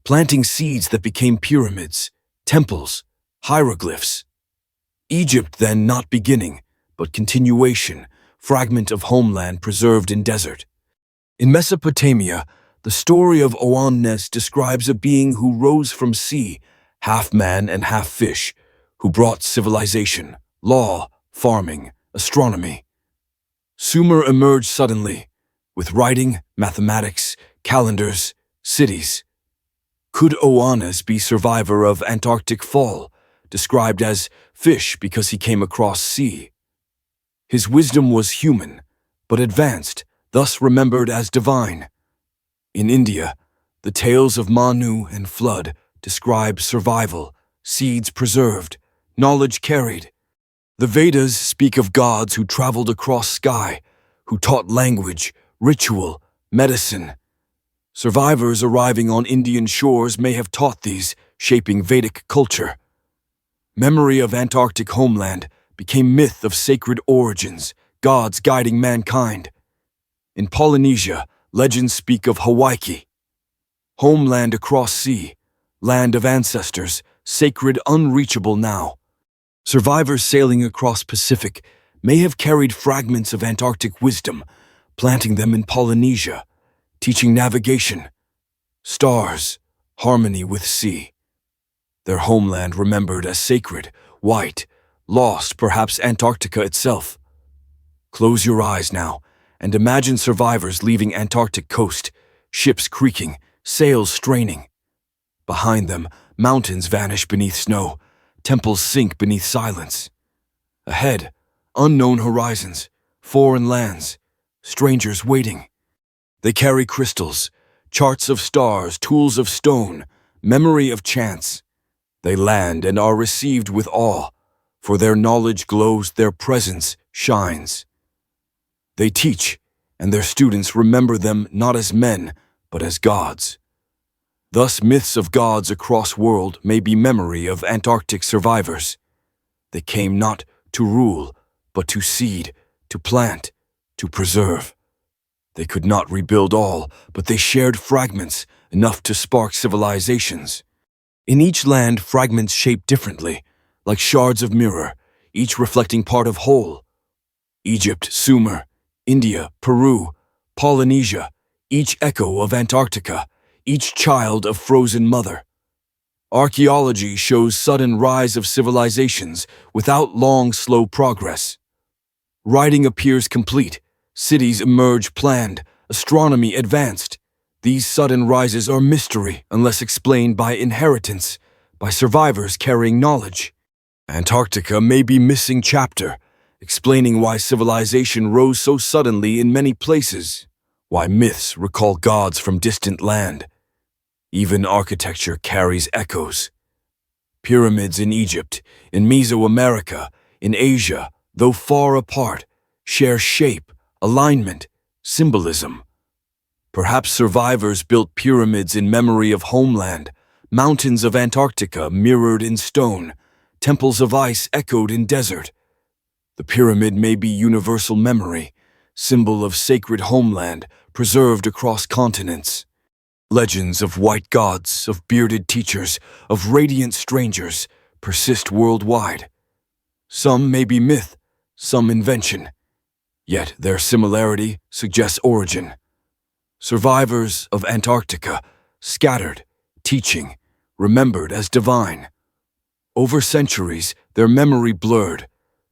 planting seeds that became pyramids, temples, hieroglyphs. Egypt then not beginning, but continuation, fragment of homeland preserved in desert. In Mesopotamia, the story of Oannes describes a being who rose from sea, half man and half fish, who brought civilization, law, farming, astronomy. Sumer emerged suddenly, with writing, mathematics, calendars, cities. Could Oannes be survivor of Antarctic fall, described as fish because he came across sea? His wisdom was human, but advanced, thus remembered as divine. In India, the tales of Manu and flood describe survival, seeds preserved, knowledge carried. The Vedas speak of gods who traveled across sky, who taught language, ritual, medicine. Survivors arriving on Indian shores may have taught these, shaping Vedic culture. Memory of Antarctic homeland became myth of sacred origins, gods guiding mankind. In Polynesia, legends speak of Hawaii, homeland across sea, land of ancestors, sacred unreachable now. Survivors sailing across Pacific may have carried fragments of Antarctic wisdom, planting them in Polynesia, teaching navigation, stars, harmony with sea. Their homeland remembered as sacred, white, lost perhaps Antarctica itself. Close your eyes now and imagine survivors leaving Antarctic coast, ships creaking, sails straining. Behind them, mountains vanish beneath snow, temples sink beneath silence. Ahead, unknown horizons, foreign lands, strangers waiting. They carry crystals, charts of stars, tools of stone, memory of chance. They land and are received with awe, for their knowledge glows, their presence shines. They teach, and their students remember them not as men, but as gods. Thus, myths of gods across world may be memory of Antarctic survivors. They came not to rule, but to seed, to plant, to preserve. They could not rebuild all, but they shared fragments, enough to spark civilizations. In each land, fragments shaped differently, like shards of mirror, each reflecting part of whole. Egypt, Sumer, India, Peru, Polynesia, each echo of Antarctica, each child of frozen mother. Archaeology shows sudden rise of civilizations without long, slow progress. Writing appears complete, cities emerge planned, astronomy advanced. These sudden rises are mystery unless explained by inheritance, by survivors carrying knowledge. Antarctica may be missing chapter, explaining why civilization rose so suddenly in many places, why myths recall gods from distant land. Even architecture carries echoes. Pyramids in Egypt, in Mesoamerica, in Asia, though far apart, share shape, alignment, symbolism. Perhaps survivors built pyramids in memory of homeland, mountains of Antarctica mirrored in stone, temples of ice echoed in desert. The pyramid may be universal memory, symbol of sacred homeland preserved across continents. Legends of white gods, of bearded teachers, of radiant strangers persist worldwide. Some may be myth, some invention, yet their similarity suggests origin. Survivors of Antarctica, scattered, teaching, remembered as divine. Over centuries, their memory blurred,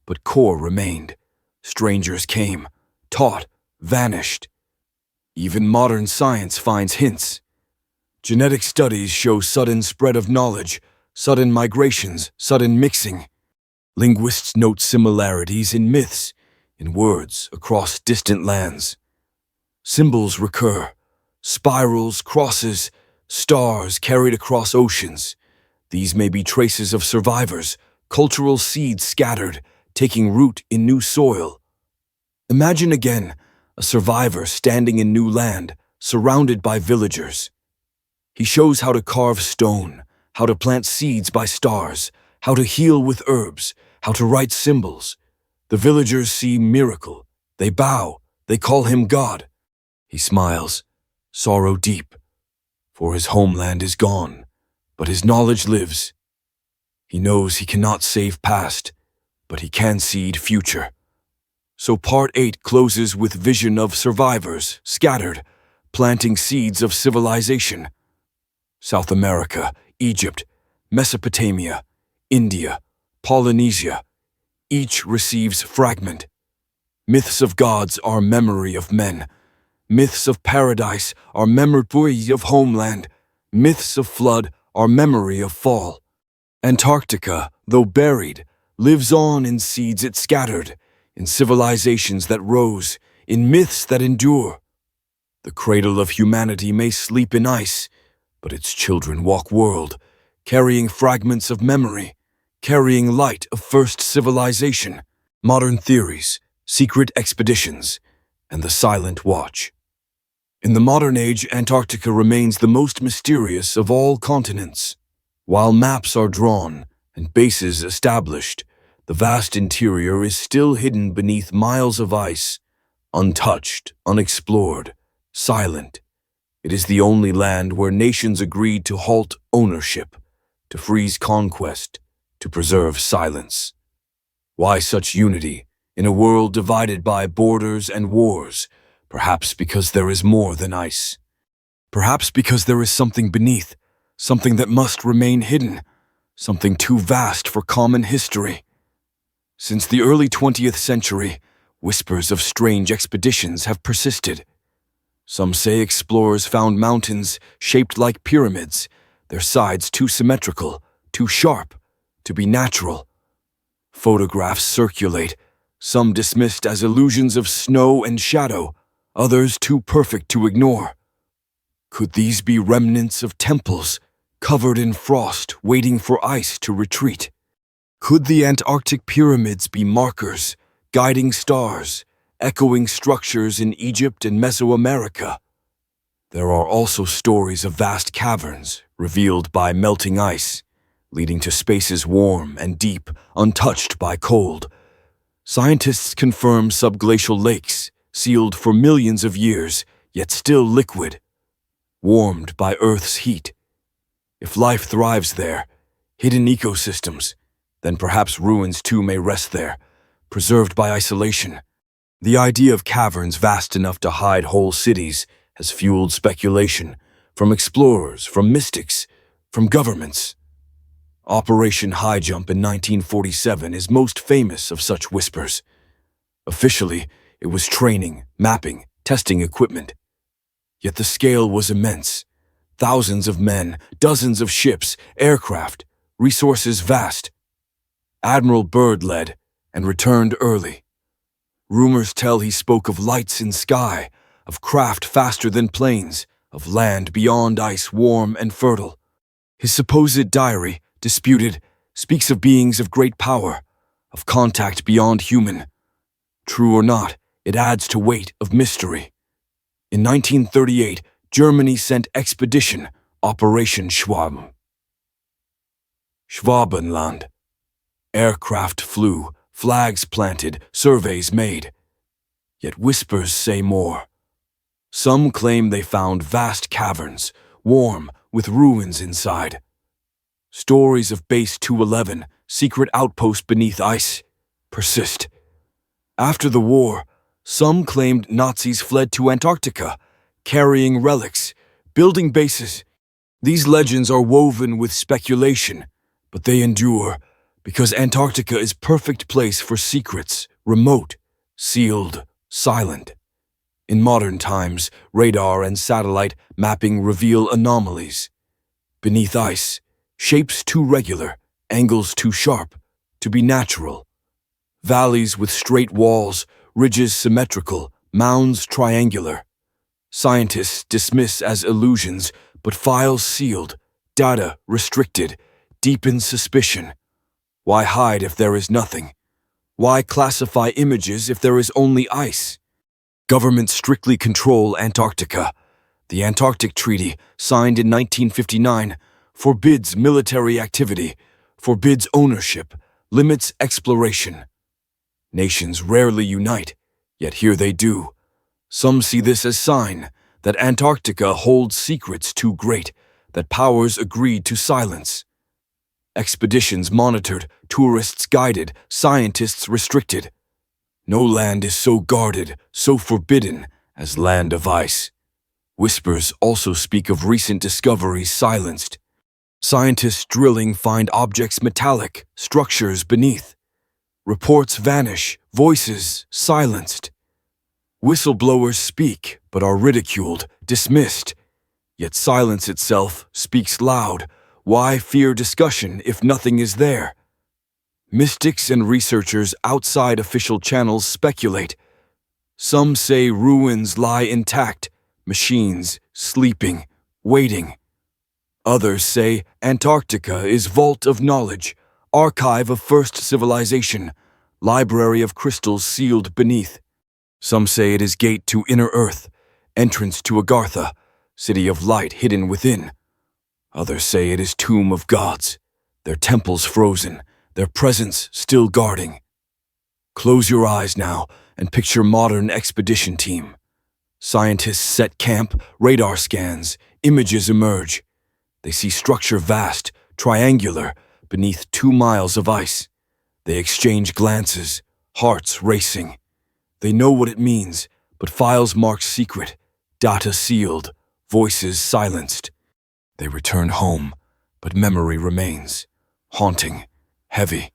but core remained. Strangers came, taught, vanished. Even modern science finds hints. Genetic studies show sudden spread of knowledge, sudden migrations, sudden mixing. Linguists note similarities in myths, in words across distant lands. Symbols recur, spirals, crosses, stars carried across oceans. These may be traces of survivors, cultural seeds scattered, taking root in new soil. Imagine again a survivor standing in new land, surrounded by villagers. He shows how to carve stone, how to plant seeds by stars, how to heal with herbs, how to write symbols. The villagers see miracle. They bow. They call him God. He smiles, sorrow deep. For his homeland is gone, but his knowledge lives. He knows he cannot save past, but he can seed future. So Part 8 closes with vision of survivors scattered, planting seeds of civilization. South America, Egypt, Mesopotamia, India, Polynesia, each receives fragment. Myths of gods are memory of men. Myths of paradise are memory of homeland. Myths of flood are memory of fall. Antarctica, though buried, lives on in seeds it scattered, in civilizations that rose, in myths that endure. The cradle of humanity may sleep in ice, but its children walk world, carrying fragments of memory, carrying light of first civilization, modern theories, secret expeditions, and the silent watch. In the modern age, Antarctica remains the most mysterious of all continents. While maps are drawn and bases established, the vast interior is still hidden beneath miles of ice, untouched, unexplored, silent. It is the only land where nations agreed to halt ownership, to freeze conquest, to preserve silence. Why such unity in a world divided by borders and wars? Perhaps because there is more than ice. Perhaps because there is something beneath, something that must remain hidden, something too vast for common history. Since the early 20th century, whispers of strange expeditions have persisted. Some say explorers found mountains shaped like pyramids, their sides too symmetrical, too sharp, to be natural. Photographs circulate, some dismissed as illusions of snow and shadow, others too perfect to ignore. Could these be remnants of temples, covered in frost, waiting for ice to retreat? Could the Antarctic pyramids be markers, guiding stars, echoing structures in Egypt and Mesoamerica? There are also stories of vast caverns, revealed by melting ice, leading to spaces warm and deep, untouched by cold. Scientists confirm subglacial lakes, sealed for millions of years, yet still liquid, warmed by Earth's heat. If life thrives there, hidden ecosystems, then perhaps ruins too may rest there, preserved by isolation. The idea of caverns vast enough to hide whole cities has fueled speculation, from explorers, from mystics, from governments. Operation High Jump in 1947 is most famous of such whispers. Officially, it was training, mapping, testing equipment. Yet the scale was immense. Thousands of men, dozens of ships, aircraft, resources vast. Admiral Byrd led and returned early. Rumors tell he spoke of lights in sky, of craft faster than planes, of land beyond ice warm and fertile. His supposed diary, disputed, speaks of beings of great power, of contact beyond human. True or not, it adds to weight of mystery. In 1938, Germany sent expedition, Operation Schwabenland. Aircraft flew, flags planted, surveys made. Yet whispers say more. Some claim they found vast caverns, warm, with ruins inside. Stories of Base 211, secret outpost beneath ice, persist. After the war, some claimed Nazis fled to Antarctica, carrying relics, building bases. These legends are woven with speculation, but they endure because Antarctica is perfect place for secrets, remote, sealed, silent. In modern times, radar and satellite mapping reveal anomalies. Beneath ice, shapes too regular, angles too sharp, to be natural. Valleys with straight walls, ridges symmetrical, mounds triangular. Scientists dismiss as illusions, but files sealed, data restricted, deepen suspicion. Why hide if there is nothing? Why classify images if there is only ice? Governments strictly control Antarctica. The Antarctic Treaty, signed in 1959, forbids military activity, forbids ownership, limits exploration. Nations rarely unite, yet here they do. Some see this as sign, that Antarctica holds secrets too great, that powers agreed to silence. Expeditions monitored, tourists guided, scientists restricted. No land is so guarded, so forbidden as land of ice. Whispers also speak of recent discoveries silenced. Scientists drilling find objects metallic, structures beneath. Reports vanish, voices silenced. Whistleblowers speak, but are ridiculed, dismissed. Yet silence itself speaks loud. Why fear discussion if nothing is there? Mystics and researchers outside official channels speculate. Some say ruins lie intact, machines sleeping, waiting. Others say Antarctica is vault of knowledge, archive of first civilization, library of crystals sealed beneath. Some say it is gate to inner earth, entrance to Agartha, city of light hidden within. Others say it is tomb of gods, their temples frozen, their presence still guarding. Close your eyes now and picture modern expedition team. Scientists set camp, radar scans, images emerge. They see structure vast, triangular, beneath 2 miles of ice. They exchange glances, hearts racing. They know what it means, but files marked secret, data sealed, voices silenced. They return home, but memory remains, haunting, heavy.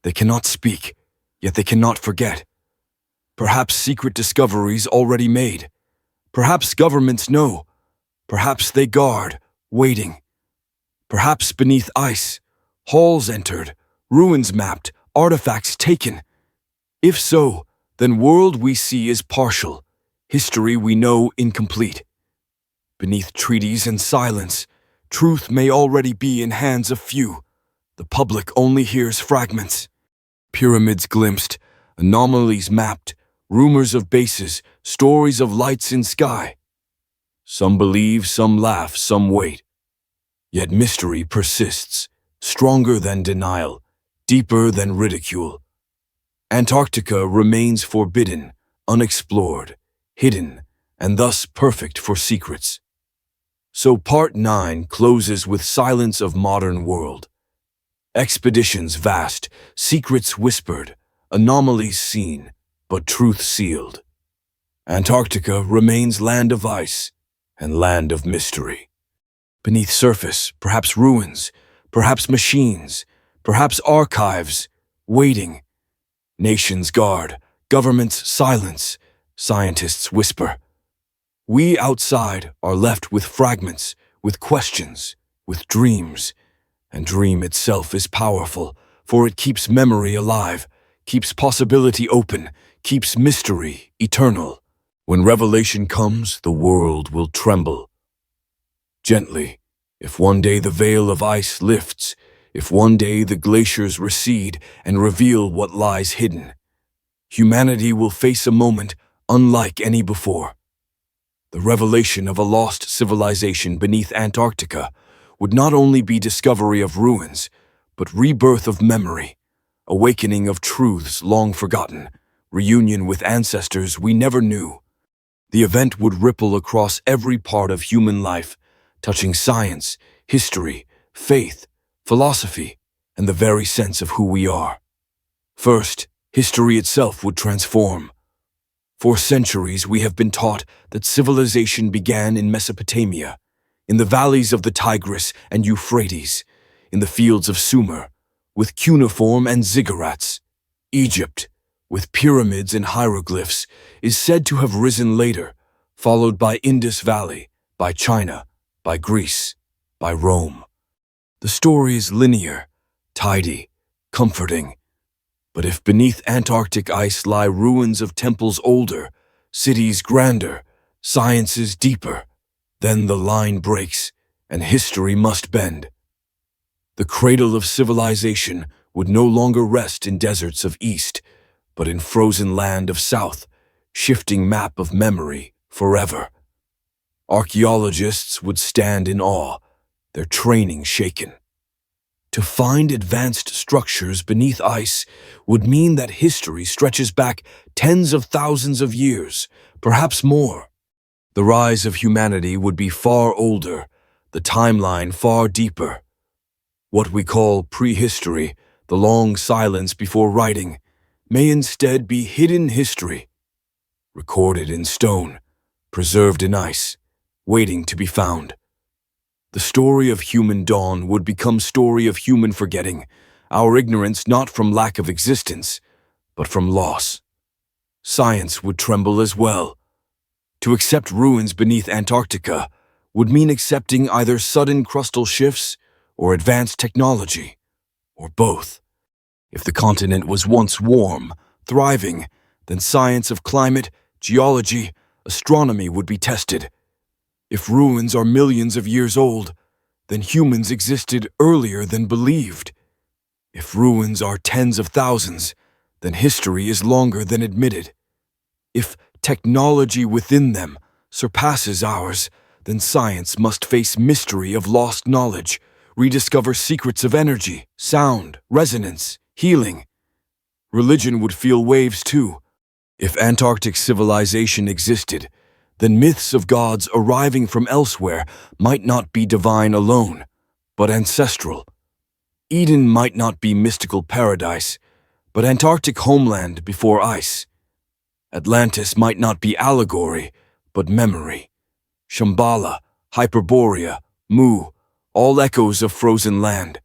They cannot speak, yet they cannot forget. Perhaps secret discoveries already made. Perhaps governments know. Perhaps they guard, waiting. Perhaps beneath ice, halls entered, ruins mapped, artifacts taken. If so, then world we see is partial, history we know incomplete. Beneath treaties and silence, truth may already be in hands of few. The public only hears fragments. Pyramids glimpsed, anomalies mapped, rumors of bases, stories of lights in sky. Some believe, some laugh, some wait. Yet mystery persists, stronger than denial, deeper than ridicule. Antarctica remains forbidden, unexplored, hidden, and thus perfect for secrets. So Part 9 closes with silence of modern world. Expeditions vast, secrets whispered, anomalies seen, but truth sealed. Antarctica remains land of ice and land of mystery. Beneath surface, perhaps ruins, perhaps machines, perhaps archives, waiting. Nations guard, governments silence, scientists whisper. We outside are left with fragments, with questions, with dreams. And dream itself is powerful, for it keeps memory alive, keeps possibility open, keeps mystery eternal. When revelation comes, the world will tremble. Gently, if one day the veil of ice lifts, if one day the glaciers recede and reveal what lies hidden, humanity will face a moment unlike any before. The revelation of a lost civilization beneath Antarctica would not only be discovery of ruins, but rebirth of memory, awakening of truths long forgotten, reunion with ancestors we never knew. The event would ripple across every part of human life, touching science, history, faith, philosophy, and the very sense of who we are. First, history itself would transform. For centuries we have been taught that civilization began in Mesopotamia, in the valleys of the Tigris and Euphrates, in the fields of Sumer, with cuneiform and ziggurats. Egypt, with pyramids and hieroglyphs, is said to have risen later, followed by Indus Valley, by China, by Greece, by Rome. The story is linear, tidy, comforting. But if beneath Antarctic ice lie ruins of temples older, cities grander, sciences deeper, then the line breaks and history must bend. The cradle of civilization would no longer rest in deserts of east, but in frozen land of south, shifting map of memory forever. Archaeologists would stand in awe, their training shaken. To find advanced structures beneath ice would mean that history stretches back tens of thousands of years, perhaps more. The rise of humanity would be far older, the timeline far deeper. What we call prehistory, the long silence before writing, may instead be hidden history, recorded in stone, preserved in ice, waiting to be found. The story of human dawn would become story of human forgetting, our ignorance not from lack of existence, but from loss. Science would tremble as well. To accept ruins beneath Antarctica would mean accepting either sudden crustal shifts or advanced technology, or both. If the continent was once warm, thriving, then science of climate, geology, astronomy would be tested. If ruins are millions of years old, then humans existed earlier than believed. If ruins are tens of thousands, then history is longer than admitted. If technology within them surpasses ours, then science must face mystery of lost knowledge, rediscover secrets of energy, sound, resonance, healing. Religion would feel waves too. If Antarctic civilization existed, then myths of gods arriving from elsewhere might not be divine alone, but ancestral. Eden might not be mystical paradise, but Antarctic homeland before ice. Atlantis might not be allegory, but memory. Shambhala, Hyperborea, Mu, all echoes of frozen land.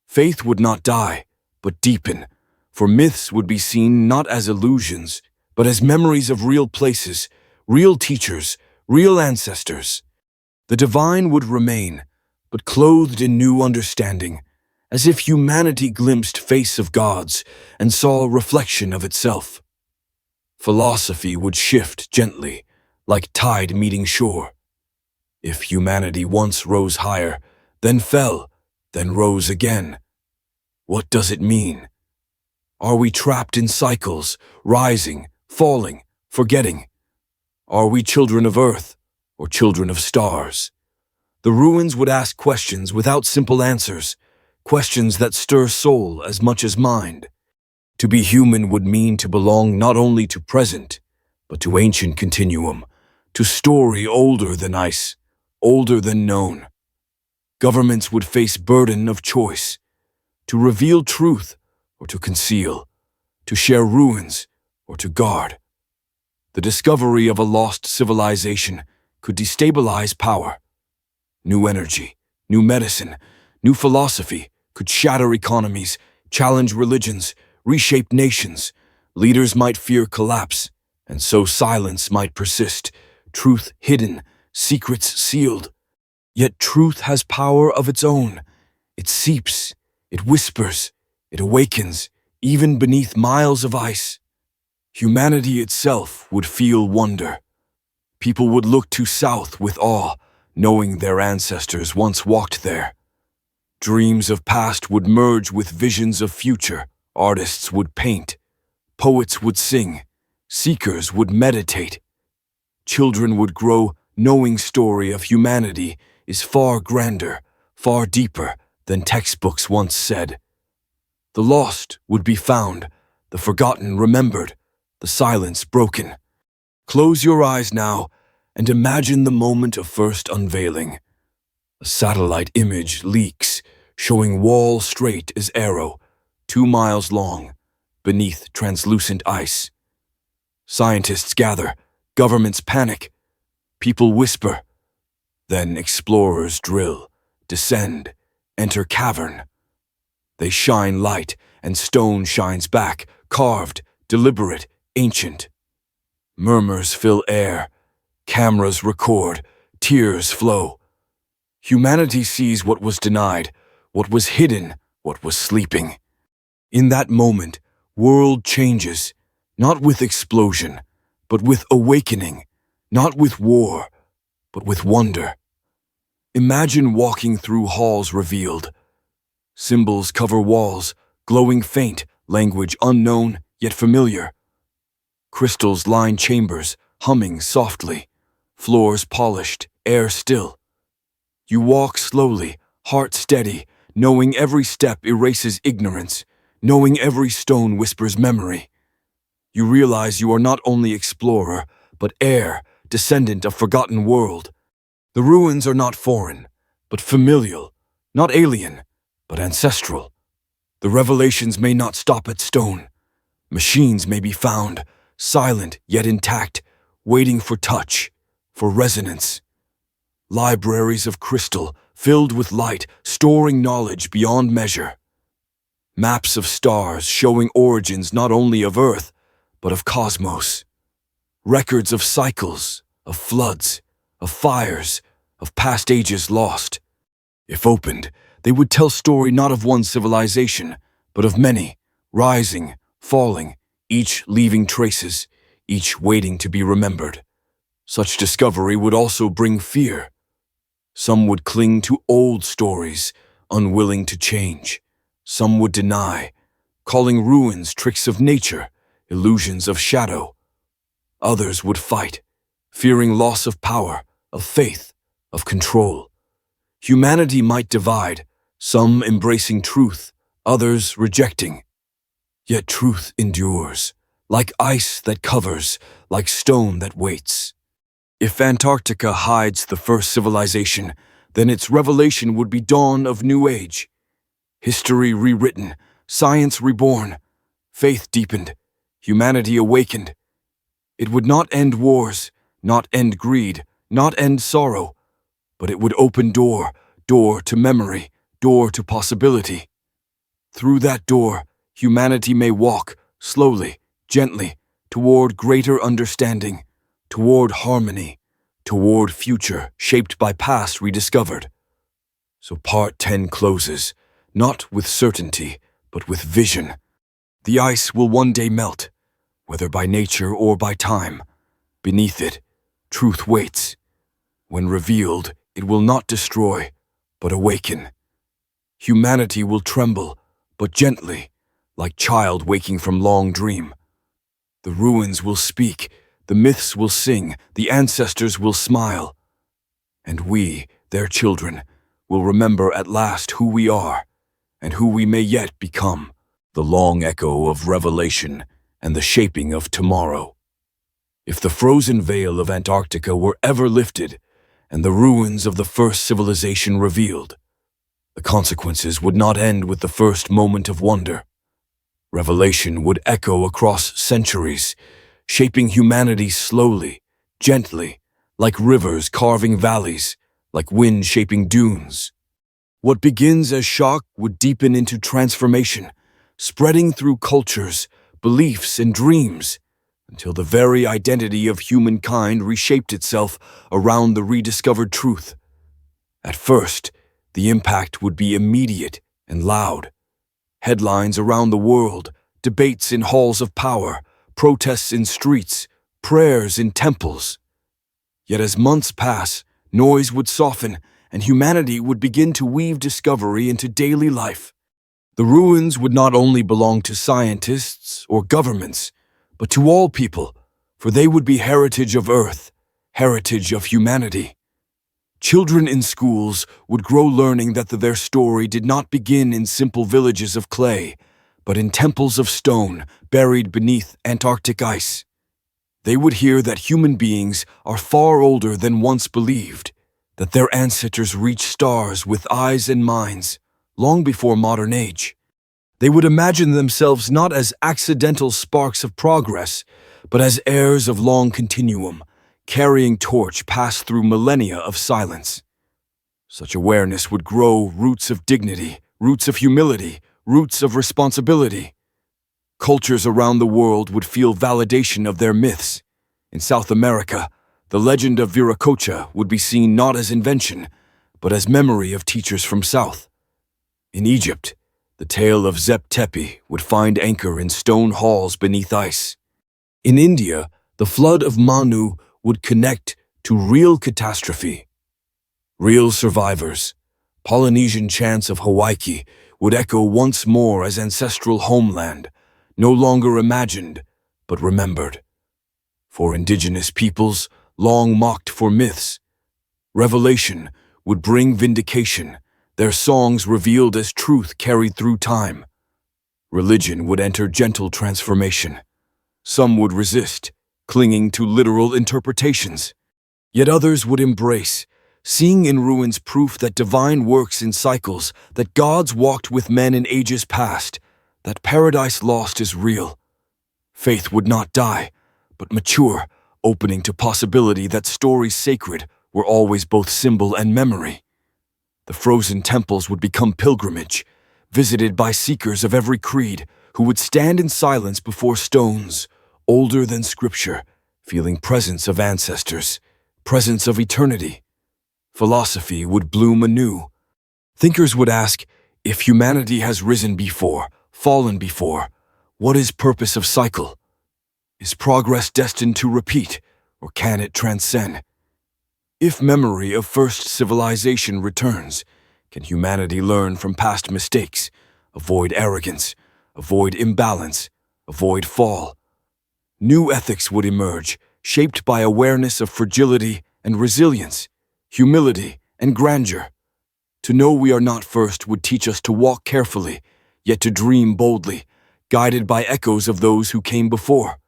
Faith would not die, but deepen, for myths would be seen not as illusions, but as memories of real places, real teachers, real ancestors. The divine would remain, but clothed in new understanding, as if humanity glimpsed face of gods and saw a reflection of itself. Philosophy would shift gently, like tide meeting shore. If humanity once rose higher, then fell, then rose again, what does it mean? Are we trapped in cycles, rising, falling, forgetting? Are we children of earth or children of stars? The ruins would ask questions without simple answers, questions that stir soul as much as mind. To be human would mean to belong not only to present, but to ancient continuum, to story older than ice, older than known. Governments would face burden of choice, to reveal truth or to conceal, to share ruins or to guard. The discovery of a lost civilization could destabilize power. New energy, new medicine, new philosophy could shatter economies, challenge religions, reshape nations. Leaders might fear collapse, and so silence might persist, truth hidden, secrets sealed. Yet truth has power of its own. It seeps, it whispers, it awakens, even beneath miles of ice. Humanity itself would feel wonder. People would look to south with awe, knowing their ancestors once walked there. Dreams of past would merge with visions of future. Artists would paint, poets would sing, seekers would meditate. Children would grow knowing story of humanity is far grander, far deeper than textbooks once said. The lost would be found, the forgotten remembered, the silence broken. Close your eyes now and imagine the moment of first unveiling. A satellite image leaks, showing wall straight as arrow, 2 miles long, beneath translucent ice. Scientists gather, governments panic, people whisper. Then explorers drill, descend, enter cavern. They shine light, and stone shines back, carved, deliberate, ancient. Murmurs fill air, cameras record, tears flow. Humanity sees what was denied, what was hidden, what was sleeping. In that moment, world changes, not with explosion, but with awakening, not with war, but with wonder. Imagine walking through halls revealed. Symbols cover walls, glowing faint, language unknown yet familiar. Crystals line chambers, humming softly, floors polished, air still. You walk slowly, heart steady, knowing every step erases ignorance, knowing every stone whispers memory. You realize you are not only explorer, but heir descendant of forgotten world. The ruins are not foreign, but familial, not alien, but ancestral. The revelations may not stop at stone. Machines may be found, silent yet intact, waiting for touch, for resonance. Libraries of crystal, filled with light, storing knowledge beyond measure. Maps of stars showing origins not only of Earth, but of cosmos. Records of cycles, of floods, of fires, of past ages lost. If opened, they would tell story not of one civilization, but of many, rising, falling, each leaving traces, each waiting to be remembered. Such discovery would also bring fear. Some would cling to old stories, unwilling to change. Some would deny, calling ruins tricks of nature, illusions of shadow. Others would fight, fearing loss of power, of faith, of control. Humanity might divide, some embracing truth, others rejecting. Yet truth endures, like ice that covers, like stone that waits. If Antarctica hides the first civilization, then its revelation would be dawn of new age. History rewritten, science reborn, faith deepened, humanity awakened. It would not end wars, not end greed, not end sorrow, but it would open door to memory, door to possibility. Through that door, humanity may walk, slowly, gently, toward greater understanding, toward harmony, toward future shaped by past rediscovered. So Part 10 closes, not with certainty, but with vision. The ice will one day melt, whether by nature or by time. Beneath it, truth waits. When revealed, it will not destroy, but awaken. Humanity will tremble, but gently, like child waking from long dream. The ruins will speak, the myths will sing, the ancestors will smile. And we, their children, will remember at last who we are, and who we may yet become. The long echo of revelation and the shaping of tomorrow. If the frozen veil of Antarctica were ever lifted, and the ruins of the first civilization revealed, the consequences would not end with the first moment of wonder. Revelation would echo across centuries, shaping humanity slowly, gently, like rivers carving valleys, like wind shaping dunes. What begins as shock would deepen into transformation, spreading through cultures, beliefs, and dreams, until the very identity of humankind reshaped itself around the rediscovered truth. At first, the impact would be immediate and loud. Headlines around the world, debates in halls of power, protests in streets, prayers in temples. Yet as months pass, noise would soften, and humanity would begin to weave discovery into daily life. The ruins would not only belong to scientists or governments, but to all people, for they would be heritage of Earth, heritage of humanity. Children in schools would grow learning that their story did not begin in simple villages of clay, but in temples of stone buried beneath Antarctic ice. They would hear that human beings are far older than once believed, that their ancestors reached stars with eyes and minds long before modern age. They would imagine themselves not as accidental sparks of progress, but as heirs of long continuum, carrying torch passed through millennia of silence. Such awareness would grow roots of dignity, roots of humility, roots of responsibility. Cultures around the world would feel validation of their myths. In South America, the legend of Viracocha would be seen not as invention, but as memory of teachers from South. In Egypt, the tale of Zep Tepi would find anchor in stone halls beneath ice. In India, the flood of Manu would connect to real catastrophe. Real survivors, Polynesian chants of Hawaii would echo once more as ancestral homeland, no longer imagined, but remembered. For indigenous peoples, long mocked for myths, revelation would bring vindication, their songs revealed as truth carried through time. Religion would enter gentle transformation. Some would resist, clinging to literal interpretations. Yet others would embrace, seeing in ruins proof that divine works in cycles, that gods walked with men in ages past, that paradise lost is real. Faith would not die, but mature, opening to possibility that stories sacred were always both symbol and memory. The frozen temples would become pilgrimage, visited by seekers of every creed who would stand in silence before stones, older than scripture, feeling presence of ancestors, presence of eternity. Philosophy would bloom anew. Thinkers would ask, if humanity has risen before, fallen before, what is purpose of cycle? Is progress destined to repeat, or can it transcend? If memory of first civilization returns, can humanity learn from past mistakes, avoid arrogance, avoid imbalance, avoid fall? New ethics would emerge, shaped by awareness of fragility and resilience, humility and grandeur. To know we are not first would teach us to walk carefully, yet to dream boldly, guided by echoes of those who came before.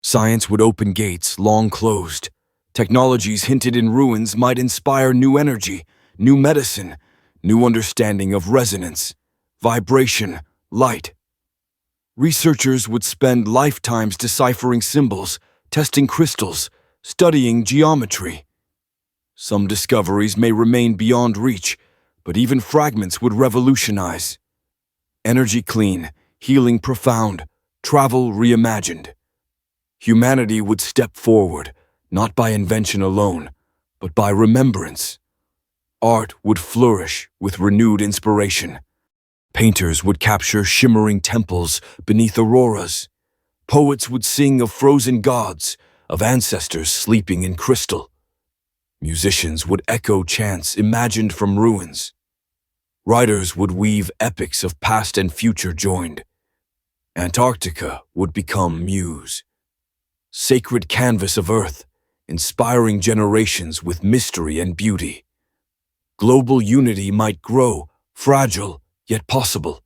Science would open gates long closed. Technologies hinted in ruins might inspire new energy, new medicine, new understanding of resonance, vibration, light. Researchers would spend lifetimes deciphering symbols, testing crystals, studying geometry. Some discoveries may remain beyond reach, but even fragments would revolutionize. Energy clean, healing profound, travel reimagined. Humanity would step forward, not by invention alone, but by remembrance. Art would flourish with renewed inspiration. Painters would capture shimmering temples beneath auroras. Poets would sing of frozen gods, of ancestors sleeping in crystal. Musicians would echo chants imagined from ruins. Writers would weave epics of past and future joined. Antarctica would become muse, sacred canvas of earth, inspiring generations with mystery and beauty. Global unity might grow, fragile yet possible.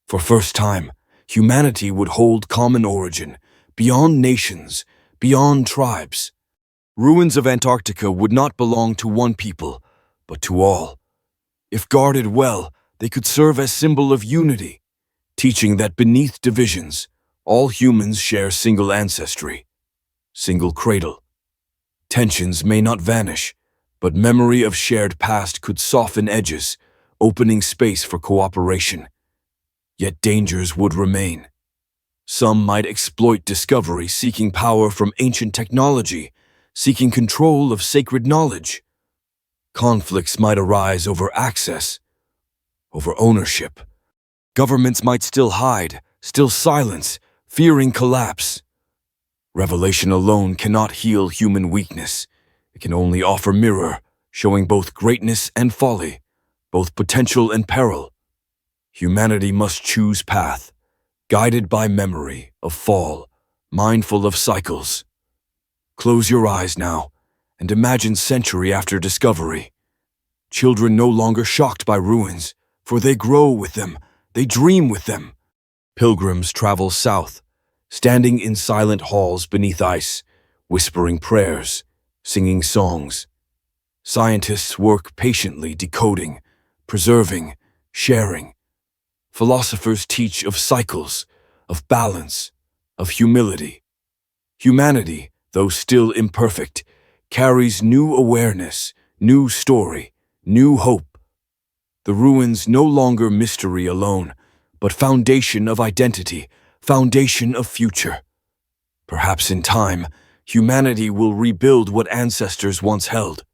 For first time, humanity would hold common origin, beyond nations, beyond tribes. Ruins of Antarctica would not belong to one people, but to all. If guarded well, they could serve as symbol of unity, teaching that beneath divisions, all humans share single ancestry, single cradle. Tensions may not vanish, but memory of shared past could soften edges, opening space for cooperation. Yet dangers would remain. Some might exploit discovery, seeking power from ancient technology, seeking control of sacred knowledge. Conflicts might arise over access, over ownership. Governments might still hide, still silence, fearing collapse. Revelation alone cannot heal human weakness. It can only offer mirror, showing both greatness and folly, both potential and peril. Humanity must choose path, guided by memory of fall, mindful of cycles. Close your eyes now, and imagine century after discovery. Children no longer shocked by ruins, for they grow with them, they dream with them. Pilgrims travel south, standing in silent halls beneath ice, whispering prayers, singing songs. Scientists work patiently decoding, preserving, sharing. Philosophers teach of cycles, of balance, of humility. Humanity, though still imperfect, carries new awareness, new story, new hope. The ruins no longer mystery alone, but foundation of identity, foundation of future. Perhaps in time, humanity will rebuild what ancestors once held.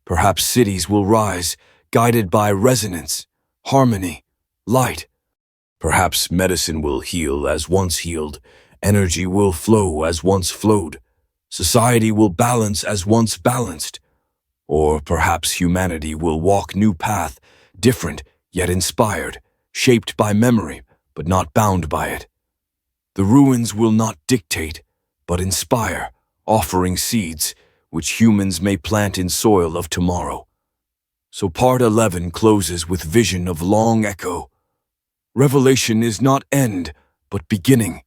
Perhaps cities will rise, guided by resonance, harmony, light. Perhaps medicine will heal as once healed, energy will flow as once flowed, society will balance as once balanced. Or perhaps humanity will walk new path, different yet inspired, shaped by memory but not bound by it. The ruins will not dictate, but inspire, offering seeds which humans may plant in soil of tomorrow. So part 11 closes with vision of long echo. Revelation is not end, but beginning.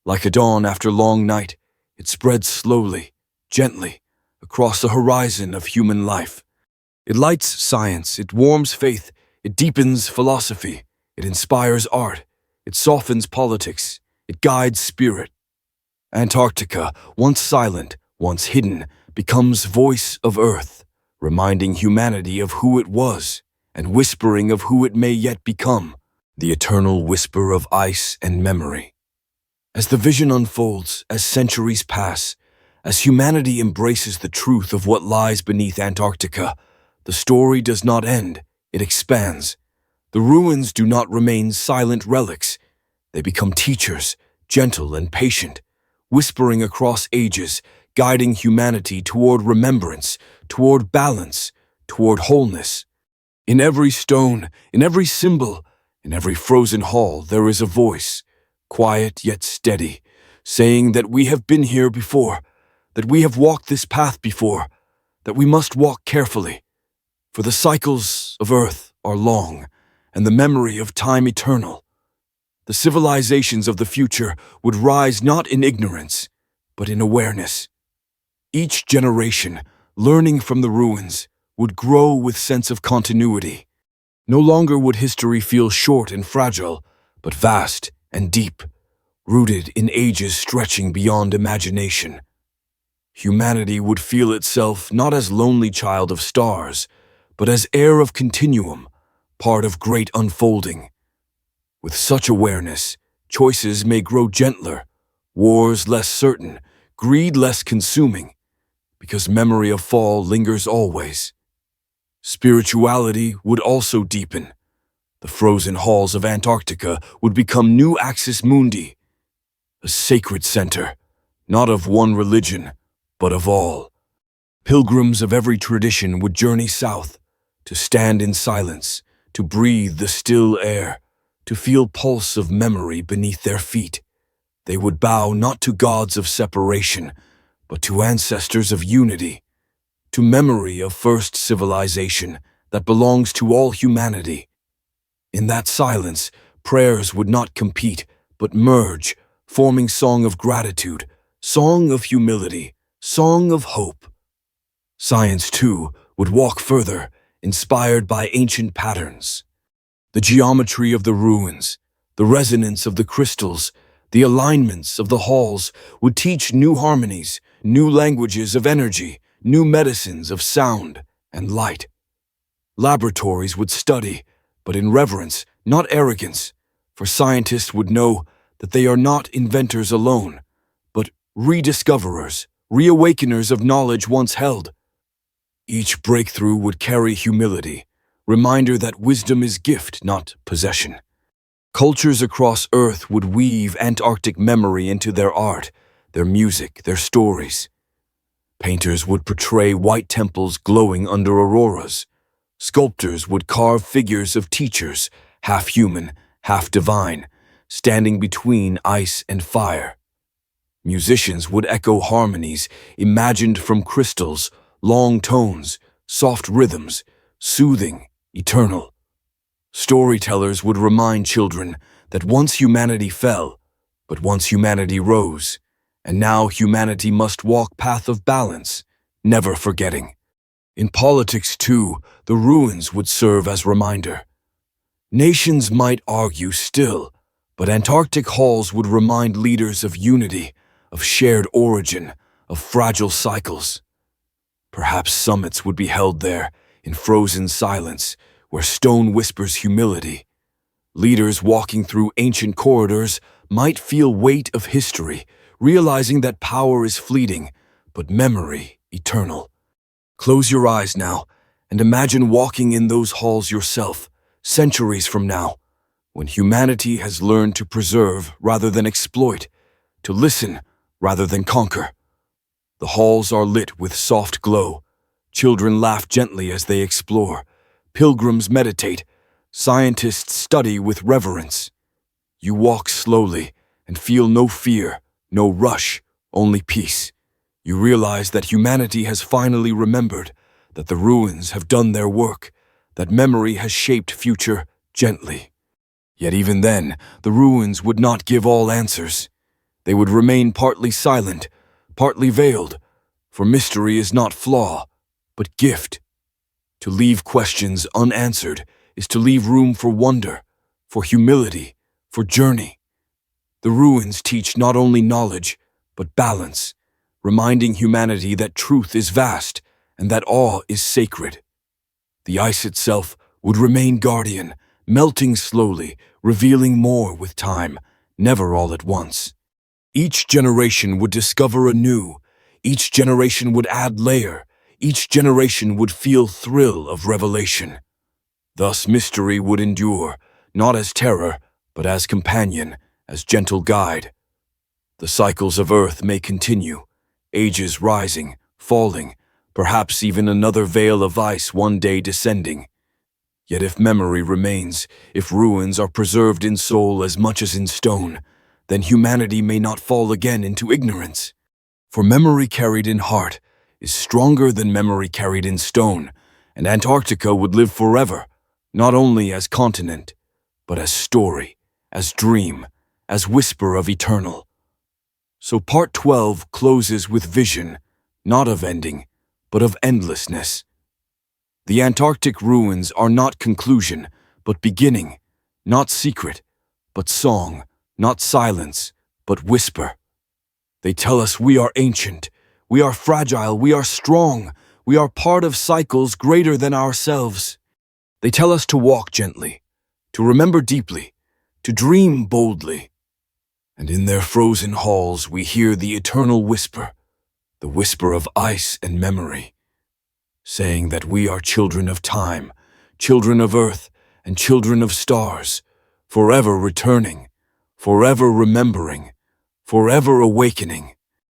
Like a dawn after long night, It spreads slowly, gently, across the horizon of human life. It lights science, it warms faith, it deepens philosophy, it inspires art, it softens politics, it guides spirit. Antarctica, once silent, once hidden, becomes voice of Earth, reminding humanity of who it was and whispering of who it may yet become, the eternal whisper of ice and memory. As the vision unfolds, as centuries pass, as humanity embraces the truth of what lies beneath Antarctica, the story does not end, it expands. The ruins do not remain silent relics. They become teachers, gentle and patient, whispering across ages, guiding humanity toward remembrance, toward balance, toward wholeness. In every stone, in every symbol, in every frozen hall, there is a voice, quiet yet steady, saying that we have been here before, that we have walked this path before, that we must walk carefully. For the cycles of Earth are long, and the memory of time eternal. The civilizations of the future would rise not in ignorance, but in awareness. Each generation, learning from the ruins, would grow with sense of continuity. No longer would history feel short and fragile, but vast and deep, rooted in ages stretching beyond imagination. Humanity would feel itself not as lonely child of stars, but as heir of continuum, part of great unfolding. With such awareness, choices may grow gentler, wars less certain, greed less consuming, because memory of fall lingers always. Spirituality would also deepen. The frozen halls of Antarctica would become new axis mundi, a sacred center, not of one religion, but of all. Pilgrims of every tradition would journey south, to stand in silence, to breathe the still air, to feel pulse of memory beneath their feet. They would bow not to gods of separation, but to ancestors of unity, to memory of first civilization that belongs to all humanity. In that silence, prayers would not compete, but merge, forming song of gratitude, song of humility, song of hope. Science, too, would walk further, inspired by ancient patterns. The geometry of the ruins, the resonance of the crystals, the alignments of the halls would teach new harmonies, new languages of energy, new medicines of sound and light. Laboratories would study, but in reverence, not arrogance, for scientists would know that they are not inventors alone, but rediscoverers, reawakeners of knowledge once held. Each breakthrough would carry humility, reminder that wisdom is gift, not possession. Cultures across Earth would weave Antarctic memory into their art, their music, their stories. Painters would portray white temples glowing under auroras. Sculptors would carve figures of teachers, half human, half divine, standing between ice and fire. Musicians would echo harmonies imagined from crystals, long tones, soft rhythms, soothing, eternal. Storytellers would remind children that once humanity fell, but once humanity rose, and now humanity must walk path of balance, never forgetting. In politics, too, the ruins would serve as reminder. Nations might argue still, but Antarctic halls would remind leaders of unity, of shared origin, of fragile cycles. Perhaps summits would be held there, in frozen silence, where stone whispers humility. Leaders walking through ancient corridors might feel weight of history, realizing that power is fleeting, but memory eternal. Close your eyes now, and imagine walking in those halls yourself, centuries from now, when humanity has learned to preserve rather than exploit, to listen rather than conquer. The halls are lit with soft glow. Children laugh gently as they explore. Pilgrims meditate. Scientists study with reverence. You walk slowly and feel no fear, no rush, only peace. You realize that humanity has finally remembered, that the ruins have done their work, that memory has shaped future gently. Yet even then, the ruins would not give all answers. They would remain partly silent, partly veiled, for mystery is not flaw, but gift. To leave questions unanswered is to leave room for wonder, for humility, for journey. The ruins teach not only knowledge, but balance, reminding humanity that truth is vast and that awe is sacred. The ice itself would remain guardian, melting slowly, revealing more with time, never all at once. Each generation would discover anew, each generation would add layer, each generation would feel thrill of revelation. Thus mystery would endure, not as terror, but as companion, as gentle guide. The cycles of Earth may continue, ages rising, falling, perhaps even another veil of ice one day descending. Yet if memory remains, if ruins are preserved in soul as much as in stone, then humanity may not fall again into ignorance. For memory carried in heart is stronger than memory carried in stone, and Antarctica would live forever, not only as continent, but as story, as dream, as whisper of eternal. So part 12 closes with vision, not of ending, but of endlessness. The Antarctic ruins are not conclusion, but beginning, not secret, but song, not silence, but whisper. They tell us we are ancient, we are fragile, we are strong, we are part of cycles greater than ourselves. They tell us to walk gently, to remember deeply, to dream boldly. And in their frozen halls we hear the eternal whisper, the whisper of ice and memory, saying that we are children of time, children of earth, and children of stars, forever returning, forever remembering, forever awakening.